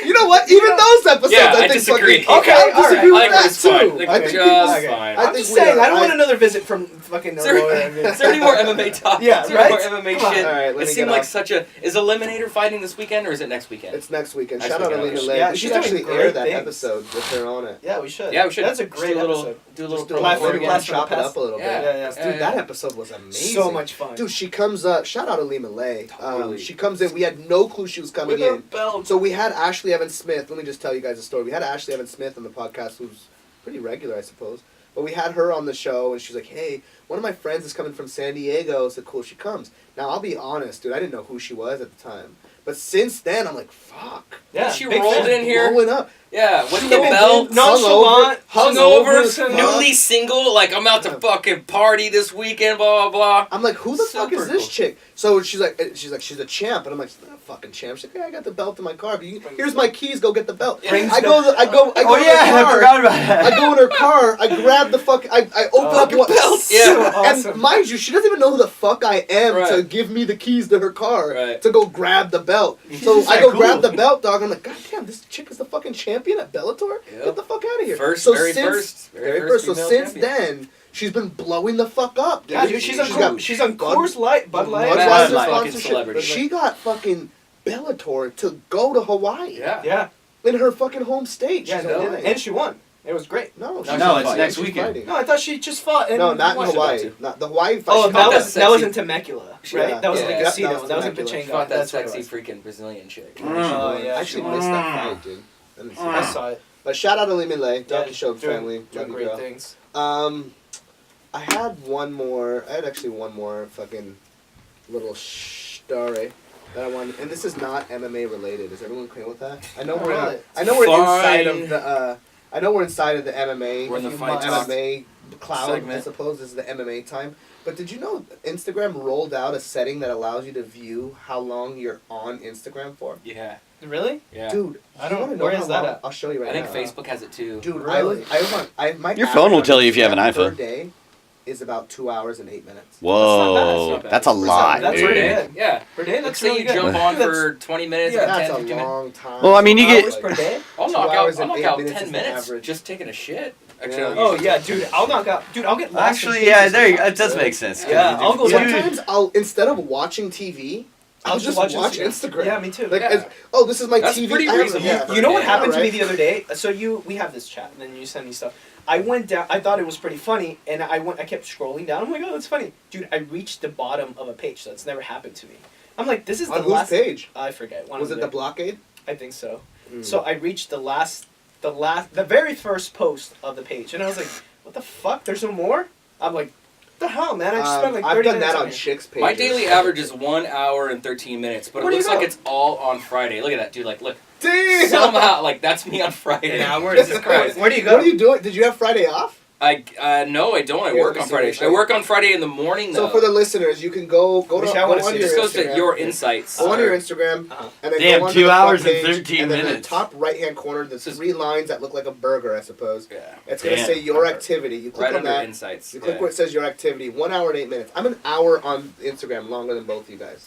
You know what? Even those episodes, Yeah, I I think disagree. fucking. Okay, I all right. disagree I with think that it's fine. too. Like, I think just we- fine. I'm just saying, I don't want another visit from fucking Is there, Aurora. I mean. is there any more MMA talk? Yeah, is there right? more MMA Come on. shit? All right, let it me seemed get like off. such a. Is Eliminator fighting this weekend or is it next weekend? It's next weekend. Next Shout out weekend, Alina okay. Lay. Yeah, we she's should actually doing air great that things. episode with her on it. Yeah, we should. Yeah, we should. That's a Just great do a little, episode. do a little Just do a Blast little from the again, past. chop it up a little Yeah. bit. Yeah, yeah. Dude, that episode was amazing. So much fun. Dude, she comes up. Shout out Alima Lay. Totally. She comes in. We had no clue she was coming With her in. belt. So we had Ashley Evans Smith. Let me just tell you guys a story. We had Ashley Evans Smith on the podcast, who's pretty regular, I suppose. But we had her on the show, and she's like, "Hey, one of my friends is coming from San Diego." I said, "Cool, she comes." Now I'll be honest, dude. I didn't know who she was at the time, but since then, I'm like, "Fuck." Yeah, She big rolled fan. in here. Blowing up. Yeah, with She the came in belt. nonchalant, Hungover, as fuck. newly single, like I'm out to fucking party this weekend, blah blah blah. I'm like, who the fuck is Super this cool. chick? So she's like, she's a champ, and I'm like, she's not a fucking champ. She's like, yeah, I got the belt in my car. But here's my keys. Go get the belt. Brings I go Oh in yeah, her I car. forgot about that. I go in her car. I grab the fuck. I open up Fucking what belt. So Yeah. awesome. And mind you, she doesn't even know who the fuck I am Right. to give me the keys to her car Right. to go grab the belt. So just I that go cool. grab the belt, dog. I'm like, God damn, this chick is the fucking champion at Bellator. Yep. Get the fuck out of here. First, so very since, first So female since champion. then, she's been blowing the fuck up. Yeah, dude, she's on got she's on Bud- Coors Light, Bud Light. Budweiser Bud Light. sponsorship. Celebrity. She got fucking Bellator to go to Hawaii Yeah. Yeah, in her fucking home state. yeah, She's no, flying. and she won. It was great. No, she's No, not it's fighting. next She's weekend. fighting. No, I thought she just fought. No, not in What's it Hawaii. about to? Not the Hawaii fight. Oh, she that fought was sexy. in Temecula, right? Yeah. That was in Yeah. the casino. That was That was in Temecula. She fought that That's what it sexy was. freaking Brazilian chick. Oh, yeah, I she actually won. missed that fight, dude. I didn't see I that. saw it. But shout out to Lee Lay, Yeah, Dr. Show doing- family, doing love you, great girl. things. I had one more. I had actually one more fucking little story that I wanted, and this is not MMA related. Is everyone clear with that? I know we're Alright. not, I know we're inside Fine. of the. I know we're inside of the MMA. We're in the if you fight want talk MMA cloud. I segment. suppose this is the MMA time. But did you know Instagram rolled out a setting that allows you to view how long you're on Instagram for? Yeah. Really? Yeah. Dude, I do you don't- wanna know where how is that long? at? I'll show you right I think now. Facebook has it too. Dude, Really? my Your average phone will on tell you if you have an Instagram per iPhone. day is about 2 hours and 8 minutes. Whoa, That's not bad. that's a lot, That's dude. pretty Yeah. good. Yeah. Per day, Let's that's say really you good. jump on That's- for 20 minutes, Yeah, 10, That's 15 a minutes. long time. Well, I mean, you 2 get- hours per day. I'll 2 knock hours out, and I'll 8 knock out minutes 10 is the minutes average. just taking a shit. Yeah. Actually, Oh yeah, dude, I'll knock out. Dude, I'll get lost. Actually, in yeah, pages there. sometimes. That does make sense. Yeah, I'll go back. Sometimes I'll, instead of watching TV, I'll just watch Instagram. Yeah, me too. Like, Yeah. oh, this is my That's TV. pretty I have- reasonable. yeah. You know what Yeah, happened to me right. the other day? So we have this chat, and then you send me stuff. I went down. I thought it was pretty funny, and I kept scrolling down. I'm like, oh, that's funny, dude. I reached the bottom of a page. That's never happened to me. I'm like, this is On the whose last page? I forget. One Was of it the blockade? I think so. Mm. So I reached the very first post of the page, and I was like, what the fuck? There's no more. I'm like, what the hell, man? I just spent like 30 I've done minutes that on here. chicks' pages. my daily average is 1 hour and 13 minutes, but Where it do you looks like go? it's all on Friday. Look at that, dude. Like, look. Damn. Somehow, like, that's me on Friday. An hour? Jesus Christ. Where do you go? What are you doing? Did you have Friday off? No, I don't. I Here, work let me on see what Friday. you're I saying. work on Friday in the morning, though. So for the listeners, you can go Wish to I wanna on see your it just goes to Instagram. your insights. Go on your Instagram Uh-huh. and then Damn, go on 2 the hours front and page, 13 and then minutes. the top right hand corner, the This is- 3 lines that look like a burger, I suppose. Yeah. It's gonna Damn. say your activity. You click Right on under that. insights. You click yeah. where it says your activity. 1 hour and 8 minutes. I'm an hour on Instagram, longer than both you guys.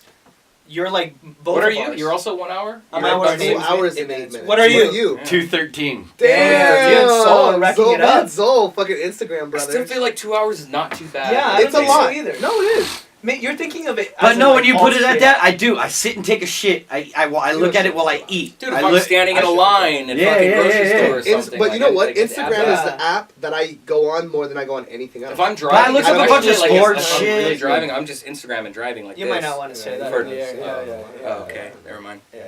You're like both What are of you? ours. You're also 1 hour? I'm You're hour about and 2 8 hours and 8 minutes. minutes. What are you? Yeah. 2:13. Damn, you and Zol are racking Zol, it up. Zol, fucking Instagram I brother. still feel like 2 hours is not too bad. Yeah, I it's don't a think so lot. either. No, it is. Mate, you're thinking of it. But as no, in, when like, you all put it at shit. that, I do. I sit and take a shit. I look at it while I eat. Dude, if I I'm look- standing in I a should- line at Yeah, fucking yeah, grocery yeah, store yeah. or something. But like, you know what? I could add Instagram that. is the app that I go on more than I go on anything else. If I'm driving, look up a bunch of especially, sports if I'm really shit. driving, I'm just Instagram and driving like You this. might not want to say Yeah, that. for- Yeah. Oh, okay. Never mind. Yeah.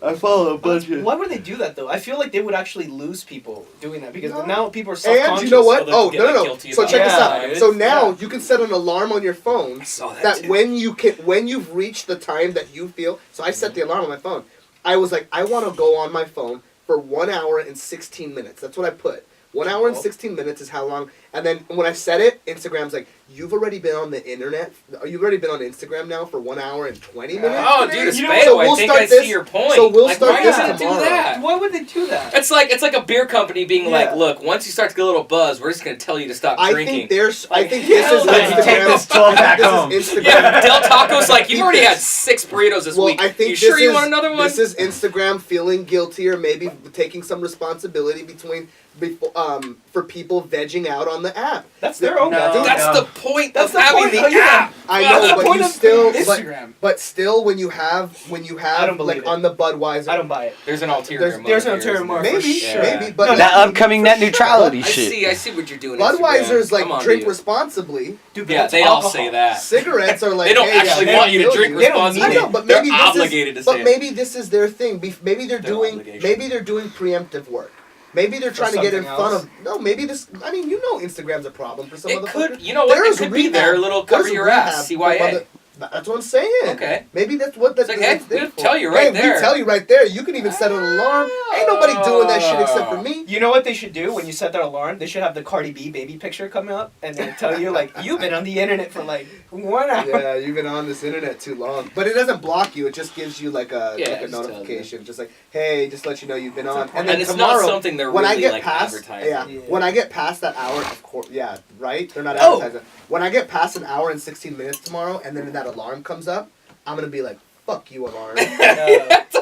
I follow a bunch of. Why would they do that though? I feel like they would actually lose people doing that because No. now people are self-conscious. And you know what? they'll Oh, get, no, like, no, no. guilty So about check it. this Yeah, out. dude. So now Yeah. you can set an alarm on your phone I saw that, that too. when you've reached the time that you feel. So I set the alarm on my phone. I was like, I want to go on my phone for 1 hour and 16 minutes. That's what I put. 1 hour and Oh. 16 minutes is how long. And then when I said it, Instagram's like, you've already been on the internet. You've already been on Instagram now for 1 hour and 20 minutes. Oh, today? dude, it's You know, fatal. so I we'll think start I this- see your point. so we'll like, start why this doesn't it do tomorrow. that? Why would they do that? It's like a beer company being like, Yeah. look, once you start to get a little buzz, we're just gonna tell you to stop I drinking. think there's. I think Yeah, this is like, Instagram. take this 12 back this home. is Instagram. yeah, Del Taco's like, you've already had 6 burritos this Well, week. I think you sure this you is, want another one? This is Instagram feeling guilty or maybe taking some responsibility for people vegging out on the app. That's their own No, goddamn. that's no. the point That's of the having point. the Oh, yeah. app. I Well, know, that's the but point you of still, Instagram. but still, when you have I don't believe like it. on the Budweiser, I don't buy it. There's an ulterior There's- motive there's an here, ulterior isn't there? motive. maybe, for sure. maybe, but No, That not- upcoming net neutrality I shit. see what you're doing. Budweiser's Instagram. like Come on, drink dude. responsibly. Dude, but Yeah, that's they all alcohol. say that. Cigarettes are like They don't hey, actually yeah, want you to kill drink They don't responsibly. need I know, but They're maybe this obligated is, to say but it. maybe this is their thing. Maybe they're Their doing, obligation. maybe they're doing preemptive work. Maybe they're trying to get in something front else? of. No, maybe this. I mean, you know, Instagram's a problem for some It motherfuckers. could, you know what? There's It could be rehab. their little cover There's your rehab ass, for CYA. mother- That's what I'm saying. Okay. Maybe that's what that's It's like, hey, that's there we'll for. tell you right hey, there. we tell you right there. You can even set an alarm. Ain't nobody doing that shit except for me. You know what they should do when you set their alarm? They should have the Cardi B baby picture coming up and then tell you like you've been on the internet for like 1 hour. Yeah, you've been on this internet too long. But it doesn't block you. It just gives you like a Yeah, like a it just tells notification, just like, hey, just let you know you've been on. And then it's tomorrow, not something they're when I really get like past, advertising. yeah, Yeah. when I get past that hour, of course, yeah, right. They're not Oh. advertising. When I get past an hour and 16 minutes tomorrow, and then that alarm comes up, I'm gonna be like, fuck you, alarm.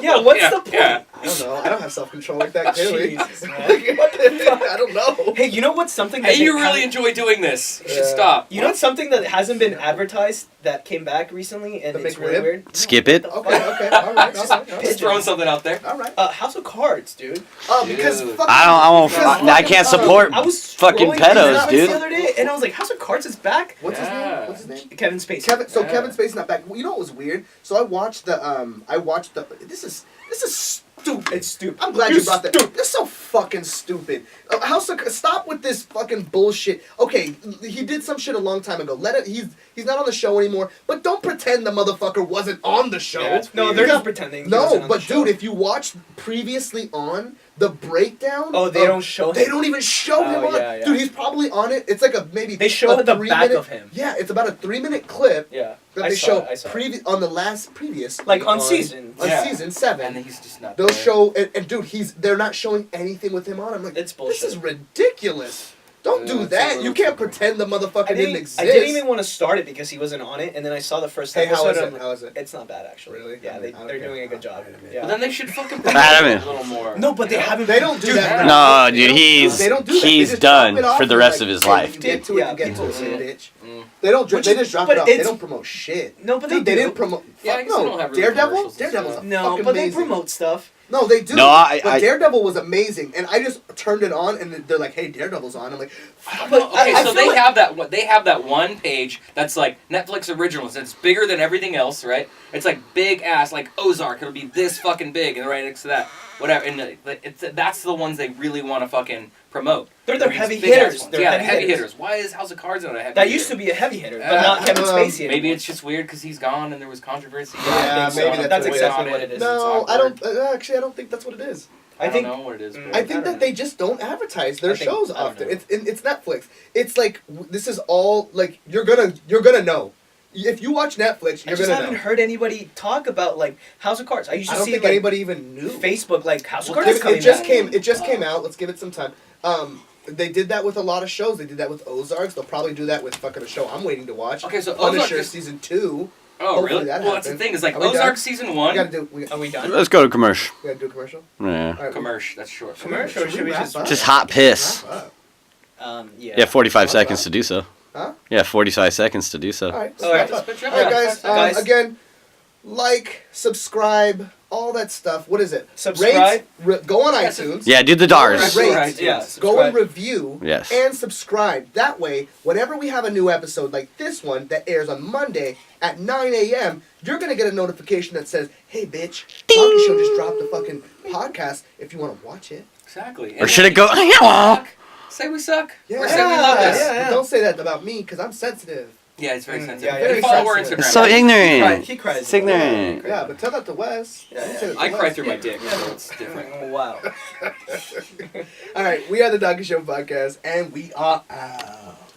Yeah, what's the point? Yeah. I don't know. I don't have self-control like that, clearly. Jesus, man. What the fuck? I don't know. Hey, you know what's something that Hey, you they really haven't- enjoy doing this. You should Yeah. stop. You know what's something that hasn't been advertised that came back recently and The it's really McRib? weird? Skip it. Okay, okay, all right, all right, all Just right. throwing something out there. All right. House of Cards, dude. Oh, because Dude. fucking, I won't. because I can't support I was fucking scrolling through pedos, Netflix dude. the other day, and I was like, House of Cards is back. What's his Yeah. name? What's his name? Kevin Spacey. Kevin. So Yeah. Kevin Spacey's not back. Well, you know what was weird? So I watched the. This is stupid. It's stupid. I'm glad You're you brought that. stupid. This is so fucking stupid. Stop with this fucking bullshit. Okay, he did some shit a long time ago. Let it. He's not on the show anymore. But don't pretend the motherfucker wasn't on the show. Yeah, no, they're just pretending. he No, wasn't on but the show. dude, if you watched previously on the breakdown, Oh, they don't show They him? don't even show him Oh, on. yeah, yeah. Dude, he's probably on it. It's like a maybe. They show a the 3 back minute, of him. Yeah, it's about a 3-minute clip Yeah, that I they saw show it, I saw it. on the last previous Like on season. on Yeah. season 7. And he's just not They'll there. show and dude, they're not showing anything with him on. I'm like, It's this bullshit. is ridiculous. Don't Yeah, do it's a that. little You can't too- pretend the motherfucker I didn't didn't, exist. I didn't even want to start it because he wasn't on it, and then I saw the first Hey, episode. how is and it? I'm like, How is it? It's not bad actually. Really? Yeah, I they're don't care. doing a good job. Wait a minute. Yeah. But then they should fucking Adam. promote it a little more. No, but they You know? haven't. They don't do that. No, They dude, don't- he's they don't do that. They he's just drop done it off for the and rest like, of his hey, life. You get to it, Yeah, you get to people it, say little it. bitch. Mm. They don't. Which They is- just drop but it off. They it's- don't promote shit. No, but Dude, they they do. didn't promote. Yeah, I fuck guess they no. don't have really Daredevil. commercials and Daredevil's stuff. No, fucking but they amazing. promote stuff. No, they do. No, but Daredevil was amazing, and I just turned it on, and they're like, "Hey, Daredevil's on." I'm like, But Okay, I so feel they like- have that. They have that one page that's like Netflix originals. It's bigger than everything else, right? It's like big ass, like Ozark. It'll be this fucking big, and right next to that, whatever. And that's the ones they really want to fucking promote. They're their These heavy big-ass hitters. ones. They're Yeah, heavy heavy hitters. hitters. Why is House of Cards not a heavy? That hitter? used to be a heavy hitter, but Yeah. not Kevin Spacey. Maybe anymore. it's just weird because he's gone and there was controversy. Yeah, I think maybe so. that's That's what it exactly is. what it is. no, It's I don't. awkward. Actually, I don't think that's what it is. I I think don't know what it is. Mm, But I think don't that know. they just don't advertise their I think- shows I don't often. know. It's Netflix. It's like this is all like you're gonna know. If you watch Netflix, I you're just gonna haven't know. heard anybody talk about like House of Cards. I used I to don't see think like anybody even knew. Facebook like House of Well, Cards is coming it just back. came. It just came out. Let's give it some time. They did that with a lot of shows. They did that with Ozarks. They'll probably do that with fucking a show I'm waiting to watch. Okay, so Ozark Punisher is- season 2. oh, hopefully really? that Well, that's the happens. thing. Is like Are we Ozark done? season We one. gotta do. We Are we done? Let's go to commercial. gotta do a commercial. Yeah. All right, Commercial. That's short. for Commercial. Should we wrap just- up? Just hot piss. Wrap up. Yeah. Yeah, 45 seconds to do so. Huh? Yeah, 45 seconds to do so. All right. All right. All right, Let's all right, guys. Guys. Again, like, subscribe, all that stuff. What is it? Subscribe. Go on Yeah, iTunes. Yeah, do the DARs. Rate. Right, Yeah. Go subscribe. and review. Yes. And subscribe. That way, whenever we have a new episode like this one that airs on Monday at 9 a.m., you're going to get a notification that says, hey, bitch, Donkey Show just dropped a fucking podcast if you want to watch it. Exactly. Or should it go? Suck. Say we suck. Yeah. Or say we love this. Yeah. But don't say that about me because I'm sensitive. Yeah, it's very sensitive. yeah, Very And follow our sensitive. Instagram. It's so ignorant. He cries. It's ignorant. Yeah, but tell that to Wes. Yeah, Don't say that to I Wes. cry through my dick, so it's different. Oh, wow. All right, we are the Donkey Show podcast, and we are out.